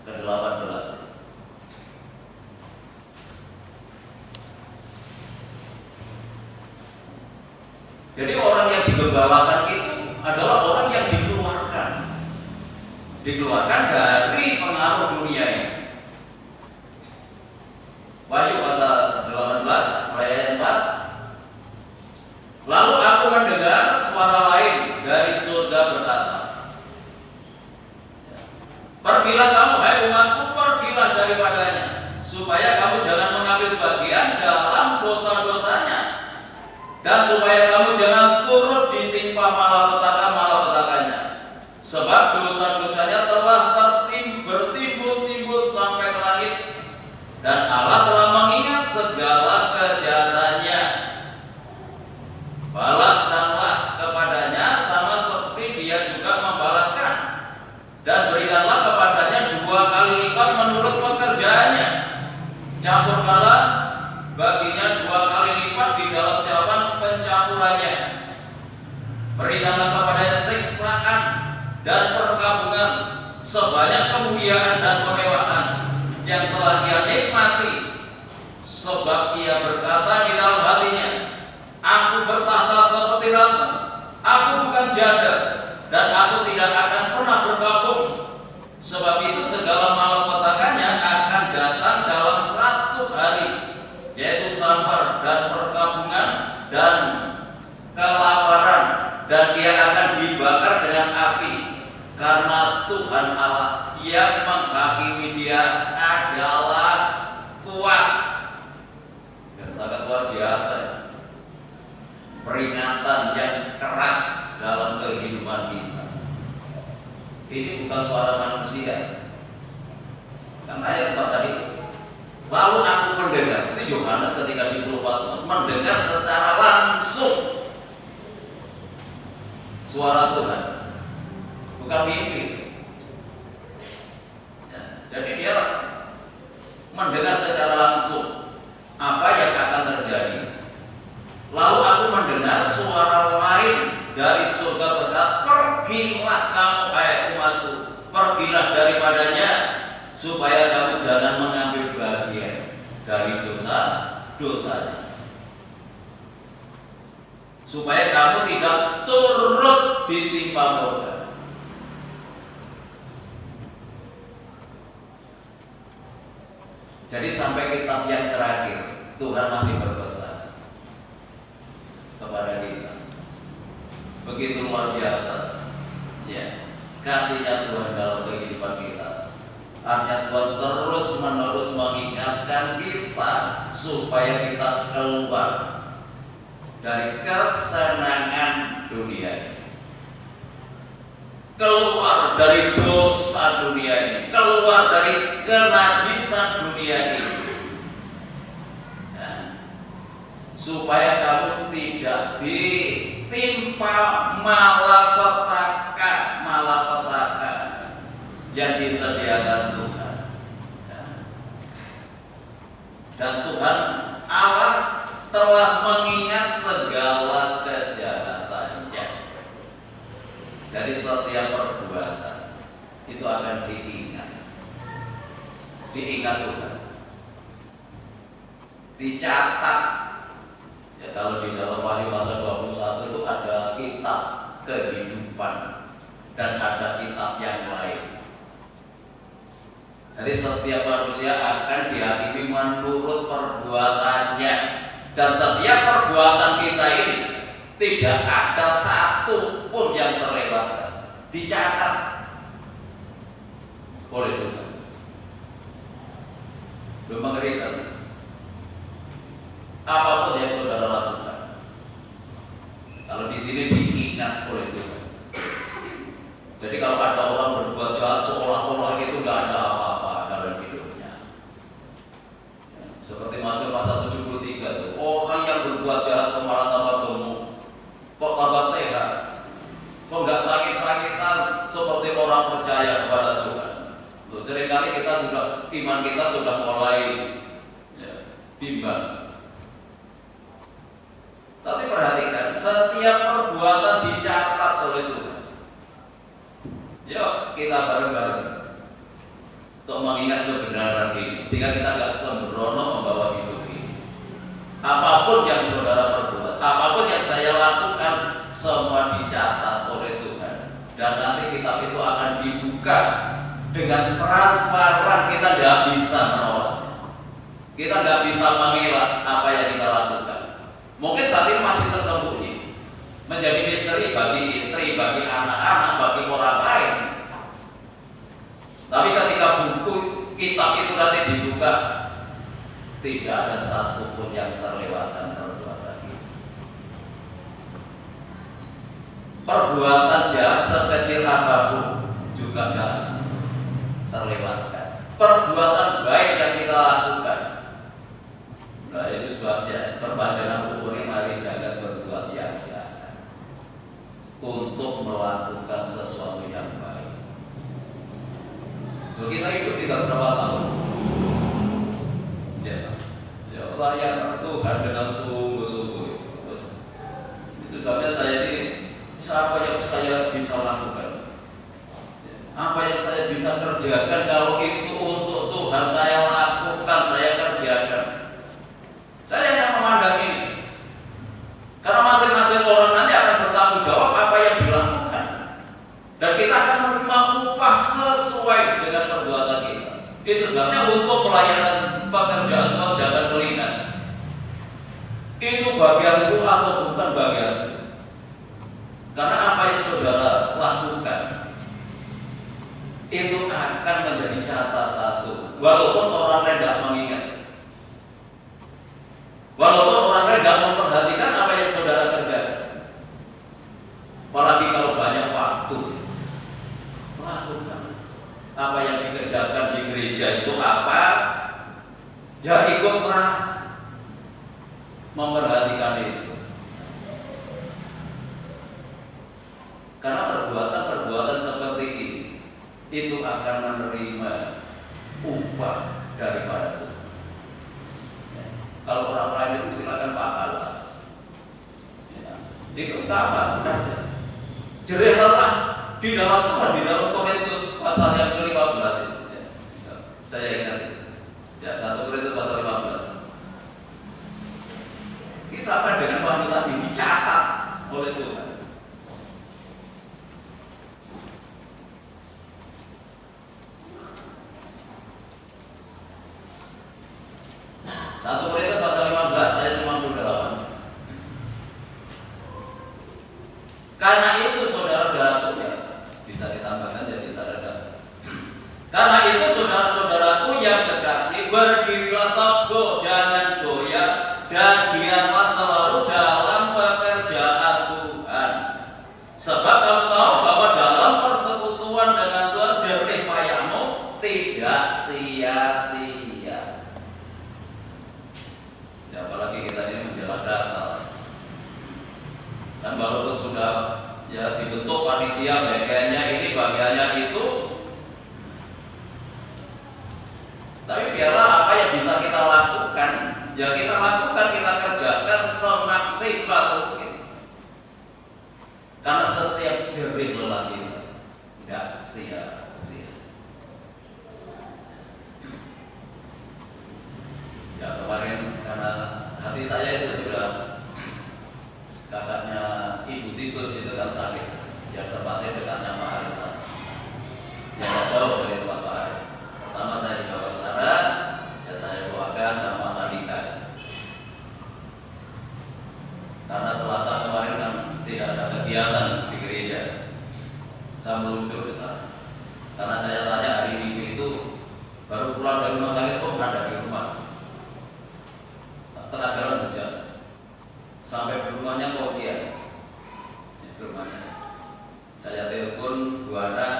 Speaker 2: ke-18. Jadi orang yang digembalakan itu adalah orang yang dikeluarkan dari pengaruh dunia ini. Wahyu pasal 18 ayat 4. Lalu aku mendengar suara lain dari surga berkata, pergilah kamu, hai umatku, pergilah daripadanya, supaya kamu jangan mengambil bagian dalam dosa-dosanya, dan supaya kamu jangan turut ditimpa malapetaka-malapetakanya, sebab dosa-dosanya telah bertimbul-timbul sampai ke langit, dan Allah telah mengingat segala kejahatannya. Balaskanlah kepadanya sama seperti dia juga membalaskan, dan berikanlah kepadanya 2 kali lipat menurut pekerjaannya. Campurkanlah baginya 2 kali lipat di dalam jawaban pencampurannya. Berikanlah kepadanya siksaan dan perkabungan sebanyak kemuliaan dan kemewahan yang telah ia nikmati, sebab ia berkata di dalam hatinya, aku bertahta seperti ratu, aku bukan janda, dan aku tidak akan pernah bergabung. Sebab itu segala malapetakannya akan datang dalam 1 hari, yaitu sampar dan perkabungan dan kelaparan, dan ia akan dibakar dengan api, karena Tuhan Allah yang menghakimi dia adalah kuat. Dan sangat luar biasa ya. Peringatan yang keras dalam kehidupan kita. Ini bukan suara manusia. Kan ayat 4 tadi. Lalu aku mendengar, itu Yohanes ketika di Pulau Patmos, mendengar secara langsung suara Tuhan, bukan mimpi. dosanya, supaya kamu tidak turut ditimpa murka. Jadi sampai kitab yang terakhir Tuhan masih berpesan kepada kita. Begitu luar biasa ya kasihnya Tuhan dalam kehidupan kita. Artinya Tuhan terus menerus mengingatkan kita supaya kita keluar dari kesenangan dunia ini, keluar dari dosa dunia ini, keluar dari kenajisan dunia ini, supaya kamu tidak ditimpa malapetaka yang disediakan Tuhan. Dan Tuhan Allah telah mengingat segala kejahatannya. Dari setiap perbuatan itu akan diingat Tuhan, dicatat. Ya, kalau di dalam Wahyu pasal 21 itu ada kitab kehidupan dan ada kitab yang lain. Jadi setiap manusia akan dihakimi menurut perbuatannya, dan setiap perbuatan kita ini tidak ada satu pun yang terlewatkan, dicatat oleh Tuhan. Belum mengerikan. Apapun yang saudara lakukan, kalau di sini diingat oleh Tuhan. Jadi kalau ada orang berbuat jahat seolah-olah itu tidak ada apa-apa dalam hidupnya. Seperti Mazmur pasal 73 itu, orang yang berbuat jahat kok malah tambah gemuk, kok tambah sehat, kok nggak sakit-sakitan seperti orang percaya kepada Tuhan. Loh, seringkali kita sudah iman kita sudah mulai bimbang. Tapi perhatikan, setiap perbuatan dicatat oleh Tuhan. Yuk kita bareng-bareng untuk mengingat kebenaran ini, sehingga kita tidak sembrono membawa hidup ini. Apapun yang saudara perbuat, apapun yang saya lakukan, semua dicatat oleh Tuhan. Dan nanti kitab itu akan dibuka dengan transparan. Kita tidak bisa menolak, kita tidak bisa mengelak apa yang kita lakukan. Mungkin saat ini masih tersembunyi, menjadi misteri bagi istri, bagi anak-anak, bagi orang lain. Tapi ketika buku kitab itu nanti dibuka, tidak ada satupun yang terlewatkan perbuatan itu. Perbuatan jahat sekecil apapun juga tidak terlewatkan. Perbuatan baik yang kita lakukan. Nah, itu sebabnya perpanjangan umur ini, mari jangan berbuat yang jahat untuk melakukan sesuatu yang baik. Kalau kita hidup tidak berapa tahun, ya layan Tuhan dengan sungguh-sungguh. Itu sebabnya saya ini, apa yang saya bisa lakukan, apa yang saya bisa kerjakan, kalau itu untuk Tuhan saya lakukan, saya kerjakan. Saya hanya memandang ini, karena masing-masing orang nanti akan bertanggung jawab apa yang dilakukan, dan kita akan menerima upah sesuai dengan perbuatan kita. Itu sebabnya untuk pelayanan pekerjaan kelingan, itu bagianku atau bukan bagianku. Karena apa yang saudara lakukan itu akan menjadi catatan, walaupun orang lain tidak mengingat. Walaupun orang lain tidak memperhatikan apa yang saudara kerjakan. Apalagi kalau banyak waktu, lakukan apa yang dikerjakan di gereja itu apa, ya ikutlah memperhatikan itu. Karena perbuatan-perbuatan seperti ini itu akan menerima upah daripada Tuhan. Kalau orang lain itu silakan pahala, itu sama sebenarnya. Jerih lelah di dalam Tuhan, di dalam Korintus pasal yang ke-15 itu. Saya ingat, 1 Korintus pasal 15. Ini sama dengan wahyu tadi dicatat oleh Tuhan. 1 Korintus pasal 15 ayat 58. Karena itu saudara-saudaraku, ya, bisa ditambahkan jadi saudara. Karena itu saudara-saudaraku yang terkasih, berdirilah teguh, jangan goyah, dan giatlah selalu dalam pekerjaan Tuhan. Sebab kamu tahu bahwa dalam persekutuan dengan Tuhan jerih payahmu tidak sia-sia. Ya, apalagi kita ini menjelang Natal. Dan walaupun sudah ya dibentuk panitia bagiannya ini bagiannya itu, tapi biarlah apa yang bisa kita lakukan, ya kita lakukan, kita kerjakan semaksimal mungkin. Karena setiap jerih lelah kita tidak sia-sia. Ya kemarin karena hati saya itu sudah, kakaknya Ibu Titus itu kan sakit, yang tempatnya dekatnya Pak Aris, yang tidak jauh dari tempat Pak Aris. Pertama saya di Jawa Utara, ya saya doakan sama Mas Andika. Karena Selasa kemarin kan tidak ada kegiatan di gereja, saya meluncur ke sana. Karena saya tanya hari Minggu itu baru pulang dari rumah sakit, kok ada di rumah. Tengah jalan hujan, sampai di rumahnya Kocia, di rumahnya. Saya telepon 2 anak,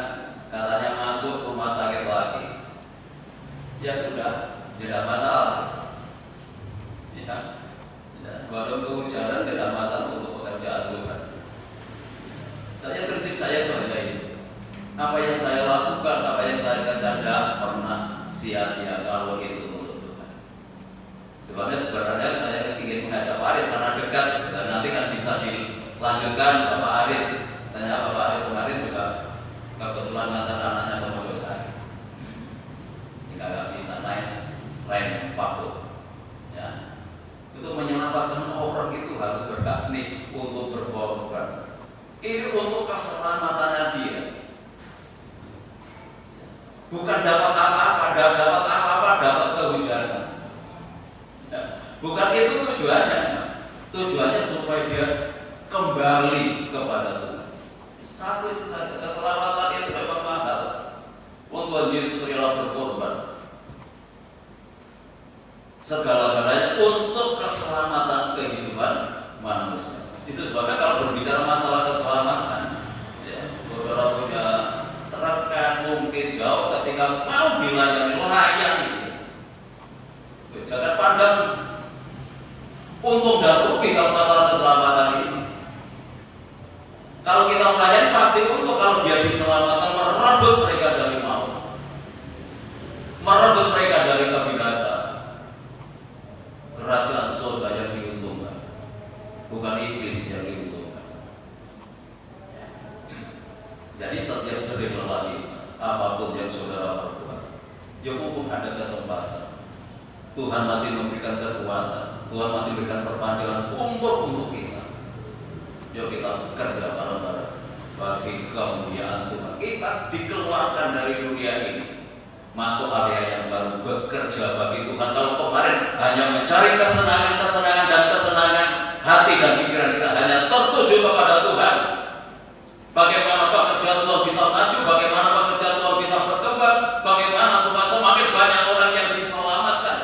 Speaker 2: katanya masuk rumah sakit lagi. Ya sudah, tidak masalah. Ya, walaupun hujan tidak masalah untuk pekerjaan Tuhan. Prinsip saya itu hanya ini. Apa yang saya lakukan, apa yang saya kerjakan tidak pernah sia-sia kalau itu untuk Tuhan. Sebabnya sebenarnya saya ingin mengajak Pak Aris karena dekat, dan nanti kan bisa dilanjutkan Bapak Aris. Tanya Bapak Aris kemarin juga kebetulan ngantar anaknya ke Mojosari. Nggak bisa lain waktu. Ya, itu menyelamatkan orang itu harus berteknik untuk berkorban. Ini untuk keselamatannya dia. Bukan dapat apa-apa, dapat kehujanan. Ya, bukan itu tujuannya. Tujuannya supaya dia kembali kepada Tuhan. Satu itu saja, keselamatan itu memang mahal. Tuhan Yesus rela berkorban segala-galanya untuk keselamatan kehidupan manusia. Itu sebabnya kalau berbicara masalah keselamatan, ya, saudara punya rekan mungkin jauh, ketika mau dilayani, layani. Jangan pandang untung dan rugi kalau masalah keselamatan ini. Kalau kita melayani pasti untung kalau dia diselamatkan, merebut mereka dari maut, merebut mereka dari kebinasaan. Kerajaan surga yang diuntungkan, bukan iblis yang diuntungkan. Jadi setiap jerih lelah kita, apapun yang saudara perbuat, ya mumpung ada kesempatan, Tuhan masih memberikan kekuatan, Tuhan masih memberikan perpanjangan umur untuk kita. Yuk kita kerja bareng-bareng bagi kemuliaan Tuhan. Kita dikeluarkan dari dunia ini, masuk area yang baru, bekerja bagi Tuhan. Kalau kemarin hanya mencari kesenangan dan kesenangan hati dan pikiran kita hanya tertuju kepada Tuhan, bagaimana pekerjaan Tuhan bisa maju, bagaimana pekerjaan Tuhan bisa berkembang, bagaimana supaya semakin banyak orang yang diselamatkan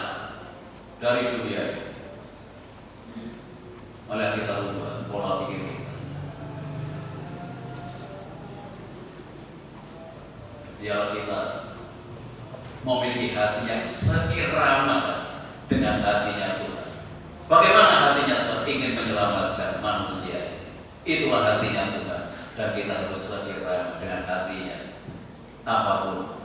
Speaker 2: dari dunia ini. Malah kita lupa pola pikir kita. Biar kita memiliki hati yang seirama dengan hatinya Tuhan. Bagaimana hatinya Tuhan ingin menyelamatkan manusia? Itulah hatinya Tuhan, dan kita harus seirama dengan hatinya. Apapun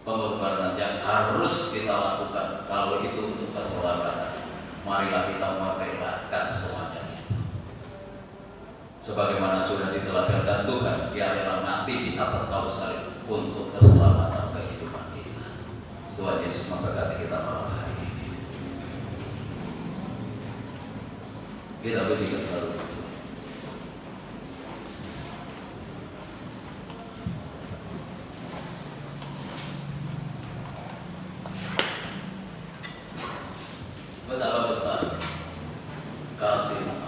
Speaker 2: pengorbanan yang harus kita lakukan, kalau itu untuk keselamatan, marilah kita merelakan semuanya itu. Sebagaimana sudah diteladankan Tuhan, Dia rela mati di atas kayu salib untuk keselamatan kehidupan kita. Tuhan Yesus memberkati kita malam hari ini. Kita pujikan satu. Betapa besar kasih Allah.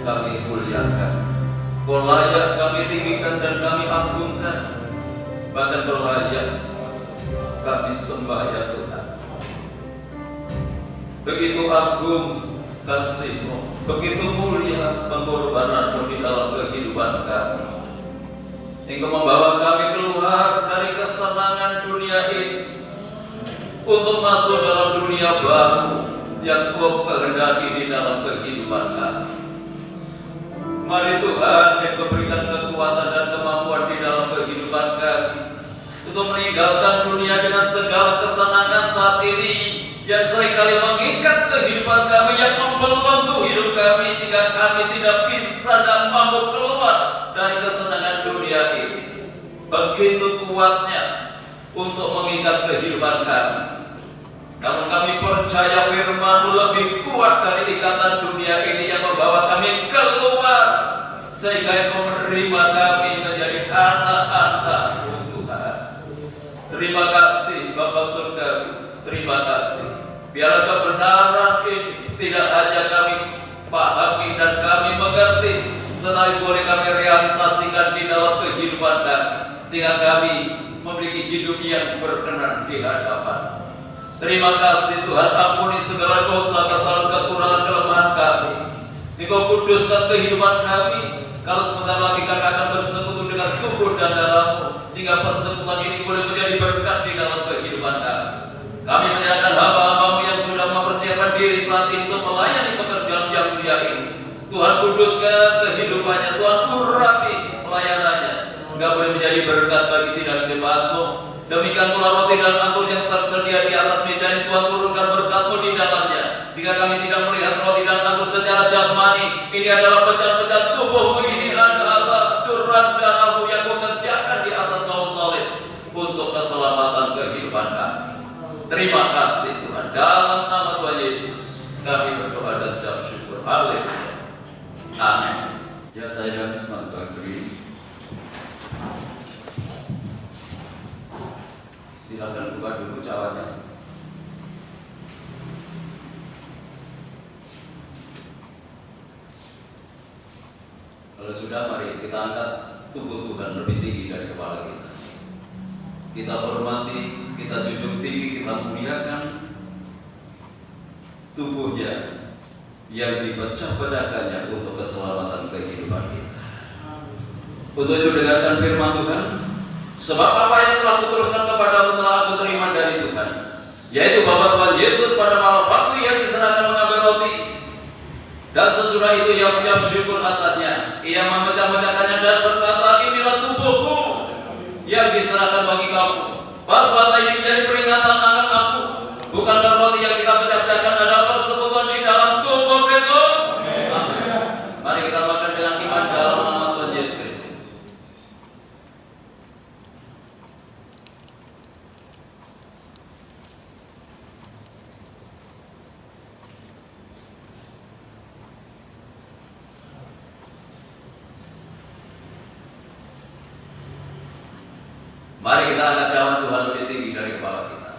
Speaker 2: kami muliakan. Kau layak kami tinggikan dan kami agungkan. Bahkan Kau layak kami sembah ya Tuhan. Begitu agung kasih-Mu, begitu mulia pengorbanan-Mu di dalam kehidupan kami. Engkau membawa kami keluar dari kesenangan dunia ini untuk masuk dalam dunia baru yang Kau kehendaki di dalam kehidupan kami. Mari Tuhan, Engkau berikan kekuatan dan kemampuan di dalam kehidupan kami untuk meninggalkan dunia dengan segala kesenangan saat ini yang seringkali mengikat kehidupan kami, yang membelenggu hidup kami sehingga kami tidak bisa dan mampu keluar dari kesenangan dunia ini. Begitu kuatnya untuk mengikat kehidupan kami. Namun kami percaya firman-Mu lebih kuat dari ikatan dunia ini yang membawa kami keluar, sehingga Engkau menerima kami menjadi anak-anak-Mu Tuhan. Terima kasih Bapa Surgawi, terima kasih. Biarlah kebenaran ini tidak hanya kami pahami dan kami mengerti, tetapi boleh kami realisasikan di dalam kehidupan kami, sehingga kami memiliki hidup yang berkenan di hadapan. Terima kasih Tuhan, ampuni segala dosa, kesalahan, kekurangan, kelemahan kami. Engkau kuduskan kehidupan kami. Kalau sebentar lagi kami akan bersekutu dengan tubuh dan darah-Mu, sehingga persekutuan ini boleh menjadi berkat di dalam kehidupan kami. Kami menyerahkan hamba-hamba-Mu yang sudah mempersiapkan diri saat ini untuk melayani pekerjaan yang mulia ini. Tuhan kuduskan kehidupannya, Tuhan urapi pelayanannya. Enggak boleh menjadi berkat bagi sidang jemaat-Mu. Demikian pula roti dan anggur yang tersedia di atas meja ini, Tuhan turunkan berkat-Mu di dalamnya, sehingga kami tidak melihat roti dan anggur secara jasmani. Ini adalah pecahan-pecahan tubuh-Mu, ini adalah curah darah-Mu yang Kau kerjakan di atas kayu salib untuk keselamatan kehidupan kami. Terima kasih Tuhan, dalam nama Tuhan Yesus kami berdoa dan ucap syukur. Haleluya. Amin. Ya, saya dan semangat berdiri. Silakan buka dulu cawannya. Kalau sudah, mari kita angkat tubuh Tuhan lebih tinggi dari kepala kita. Kita hormati, kita junjung tinggi, kita muliakan tubuhnya yang dipecah-pecahkannya untuk keselamatan kehidupan kita. Untuk itu dengarkan firman Tuhan. Sebab apa yang telah Kuteruskan kepadamu telah Aku terima dari Tuhan, yaitu bahwa Tuhan Yesus pada malam waktu yang diserahkan mengambil roti, dan sesudah itu Ia mengucap syukur atasnya. Ia memecah-mecahkannya dan berkata, inilah tubuhku yang diserahkan bagi kamu. Perbuatan ini menjadi peringatan akan Aku. Bukankah roti yang kita pecah-pecahkan adalah persekutuan di dalam tubuh Kristus? Amin. Mari kita makan dengan iman dalam nama Tuhan Yesus Kristus. Mari kita angkat cawan Tuhan lebih tinggi dari kepala kita.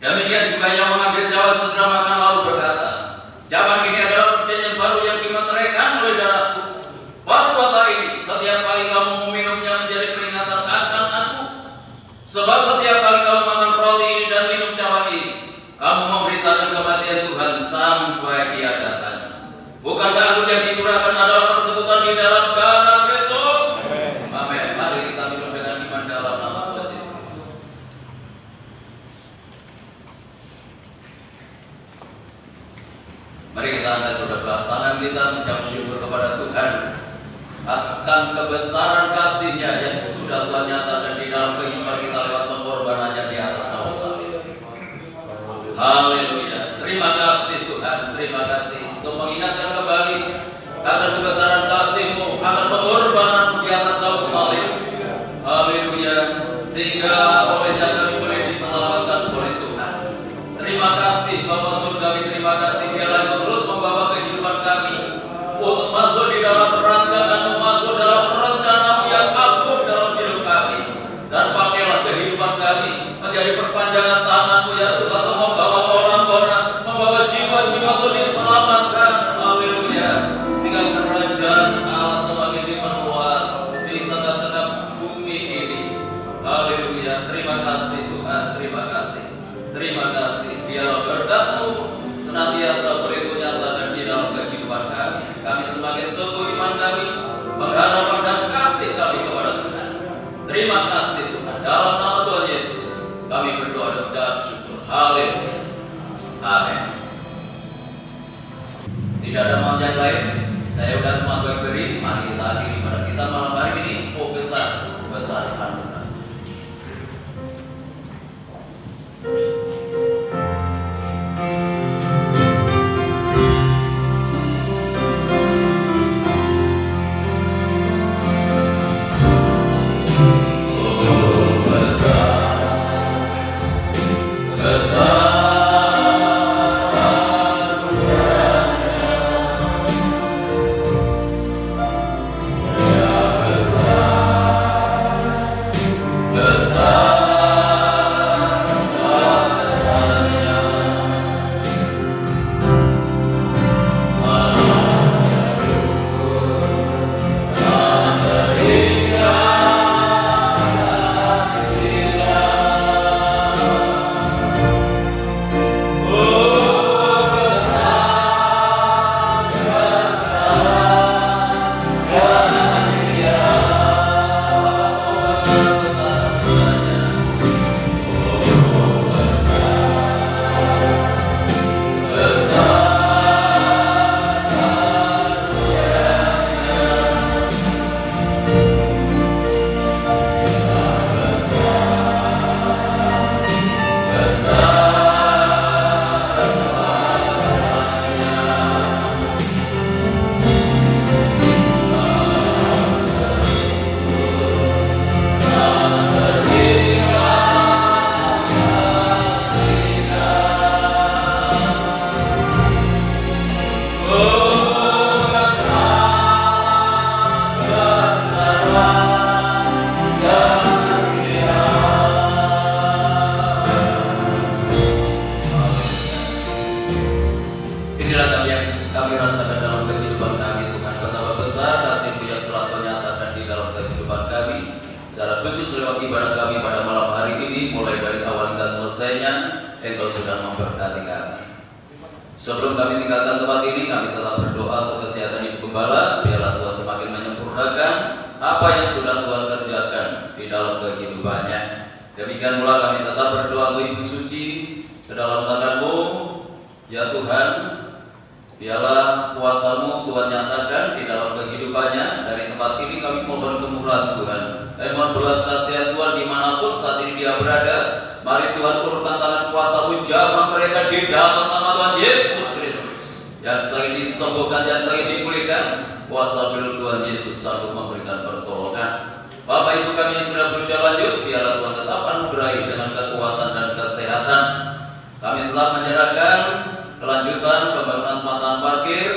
Speaker 2: Demikian juga yang mengambil cawan setelah makan lalu berkata, cawan ini adalah perjanjian baru yang dimeteraikan oleh darah-Ku. Perbuatan ini setiap kali kamu meminumnya menjadi peringatan akan Aku. Sebab setiap kali kamu makan roti ini dan minum cawan ini, kamu memberitakan kematian Tuhan sampai Ia datang. Bukankah anggur yang dikurangkan adalah persekutuan di dalam darah Kristus? Amin. Mari kita minum dengan iman dalam nama Tuhan Yesus. Mari kita angkat kedua tangan kita mengucap syukur kepada Tuhan akan kebesaran kasih-Nya yang sudah Tuhan nyatakan di dalam kehidupan kita lewat pengorbanannya di atas kayu salib. Haleluya. Terima kasih Tuhan, terima kasih untuk mengingatkan kembali akan kebesaran kasih-Mu, akan pengorbanan-Mu di atas kayu salib. Haleluya. Sehingga olehnya kami boleh diselamatkan oleh Tuhan. Terima kasih Bapa Surgawi, terima kasih biarlah Engkau terus membawa kehidupan kami untuk masuk di dalam rancangan-Mu, masuk dalam rencana-Mu yang agung dalam hidup kami. Dan pakailah teguh iman kami, pengharapan dan kasih kami kepada Tuhan. Terima kasih Tuhan, dalam nama Tuhan Yesus kami berdoa dan ucap syukur. Haleluya. Amin. Tidak ada manjat lain. Saya udah semangat beri. Mari kita akhiri pada kita malam hari ini. Oh besar anugerah. Khusus lewat ibadah kami pada malam hari ini, mulai dari awal hingga selesainya, Engkau sudah memberkati kami. Sebelum kami tinggalkan tempat ini, kami tetap berdoa untuk kesehatan Ibu Gembala, biarlah Tuhan semakin menyempurnakan apa yang sudah Tuhan kerjakan di dalam kehidupannya. Demikian pula kami tetap berdoa untuk Ibu Suci, ke dalam tangan-Mu, ya Tuhan, biarlah kuasa-Mu Tuhan nyatakan di dalam kehidupannya. Dari tempat ini kami mohon kemurahan Tuhan. Kami mohon belas kasihan Tuhan dimanapun saat ini dia berada. Mari Tuhan turunkan tangan kuasa-Mu, jamah mereka di dalam nama Tuhan Yesus Kristus. Yang sakit disembuhkan, yang sakit dipulihkan, kuasa biru Tuhan Yesus sanggup memberikan pertolongan. Bapak Ibu kami yang sudah berusia lanjut, biarlah Tuhan tetap anugerahi dengan kekuatan dan kesehatan. Kami telah menyerahkan kelanjutan pembangunan penataan parkir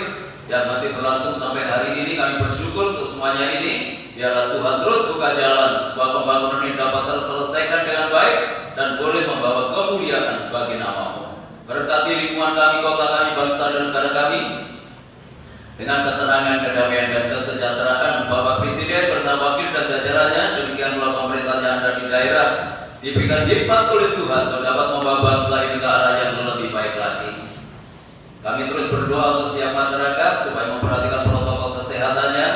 Speaker 2: yang masih berlangsung sampai hari ini. Kami bersyukur untuk semuanya ini. Biarlah Tuhan terus buka jalan supaya pembangunan ini dapat terselesaikan dengan baik dan boleh membawa kemuliaan bagi nama-Mu. Berkati lingkungan kami, kota kami, bangsa dan negara kami dengan ketenangan, kedamaian dan kesejahteraan. Bapak Presiden bersama wakil dan jajarannya, demikian pula pemerintah yang ada di daerah, diberikan hikmat oleh Tuhan untuk dapat membawa bangsa ini ke arah yang lebih baik lagi. Kami terus berdoa untuk setiap masyarakat supaya memperhatikan protokol kesehatannya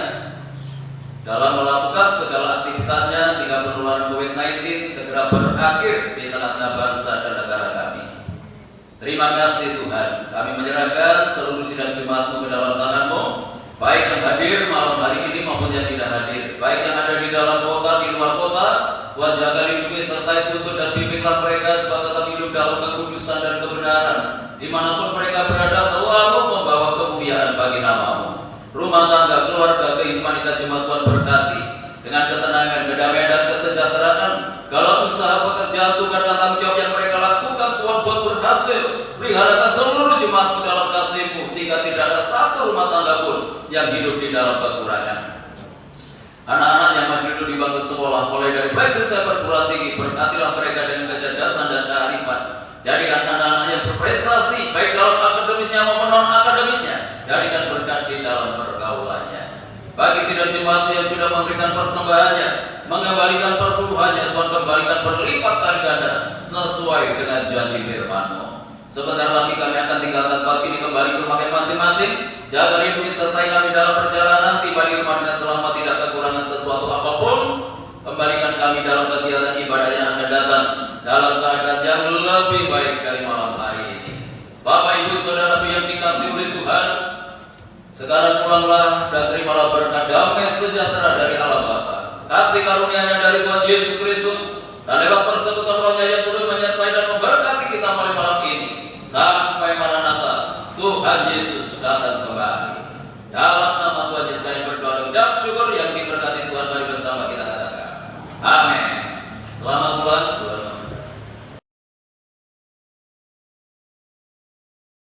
Speaker 2: dalam melakukan segala aktivitasnya sehingga penularan COVID-19 segera berakhir di tengah-tengah bangsa dan negara kami. Terima kasih Tuhan. Kami menyerahkan seluruh sidang Jumat-Mu ke dalam tangan-Mu, baik yang hadir malam hari ini maupun yang tidak hadir, baik yang ada di dalam kota, di luar kota. Tuhan jaga lindungi serta tuntun dan bimbinglah mereka supaya tetap hidup dalam kekudusan dan kebenaran. Dimanapun mereka berada, selalu membawa kemuliaan bagi nama-Mu. Rumah tangga, keluarga, kehidupan kita jemaat Tuhan berkati dengan ketenangan, kedamaian dan kesejahteraan. Kalau usaha pekerjaan Tuhan dan tanggung jawab yang mereka lakukan Tuhan buat berhasil. Peliharakan seluruh jemaat-Mu dalam kasih-Mu sehingga tidak ada satu rumah tangga pun yang hidup di dalam kekurangan. Anak-anak yang masih hidup di bangku sekolah, mulai dari baik usia perguruan tinggi, berkatilah mereka dengan kecerdasan dan kearifan. Jadikan anak-anak yang berprestasi baik dalam akademiknya maupun non akademiknya, jadikan berkat di dalam pergaulannya. Bagi sidang jemaat yang sudah memberikan persembahannya, mengembalikan perpuluhannya, Tuhan kembalikan berlipat kali ganda sesuai dengan janji firman-Mu. Sebentar lagi kami akan tinggalkan pagi ini kembali ke rumah kami masing-masing. Jaga lindungi sertai kami dalam perjalanan, tiba di rumah dengan selamat, tidak kekurangan sesuatu apapun. Kembalikan kami dalam kegiatan ibadah yang akan datang dalam keadaan yang lebih baik dari malam hari ini. Bapak Ibu Saudaraku yang dikasihi oleh Tuhan, sekarang pulanglah dan terimalah berkat damai sejahtera dari Allah Bapa, kasih karunia-Nya dari Tuhan Yesus Kristus, dan lewat persekutuan Roh-Nya yang kudus menyertai dan memberkati kita malam ini sampai Maranatha, Tuhan Yesus datang kembali. Dalam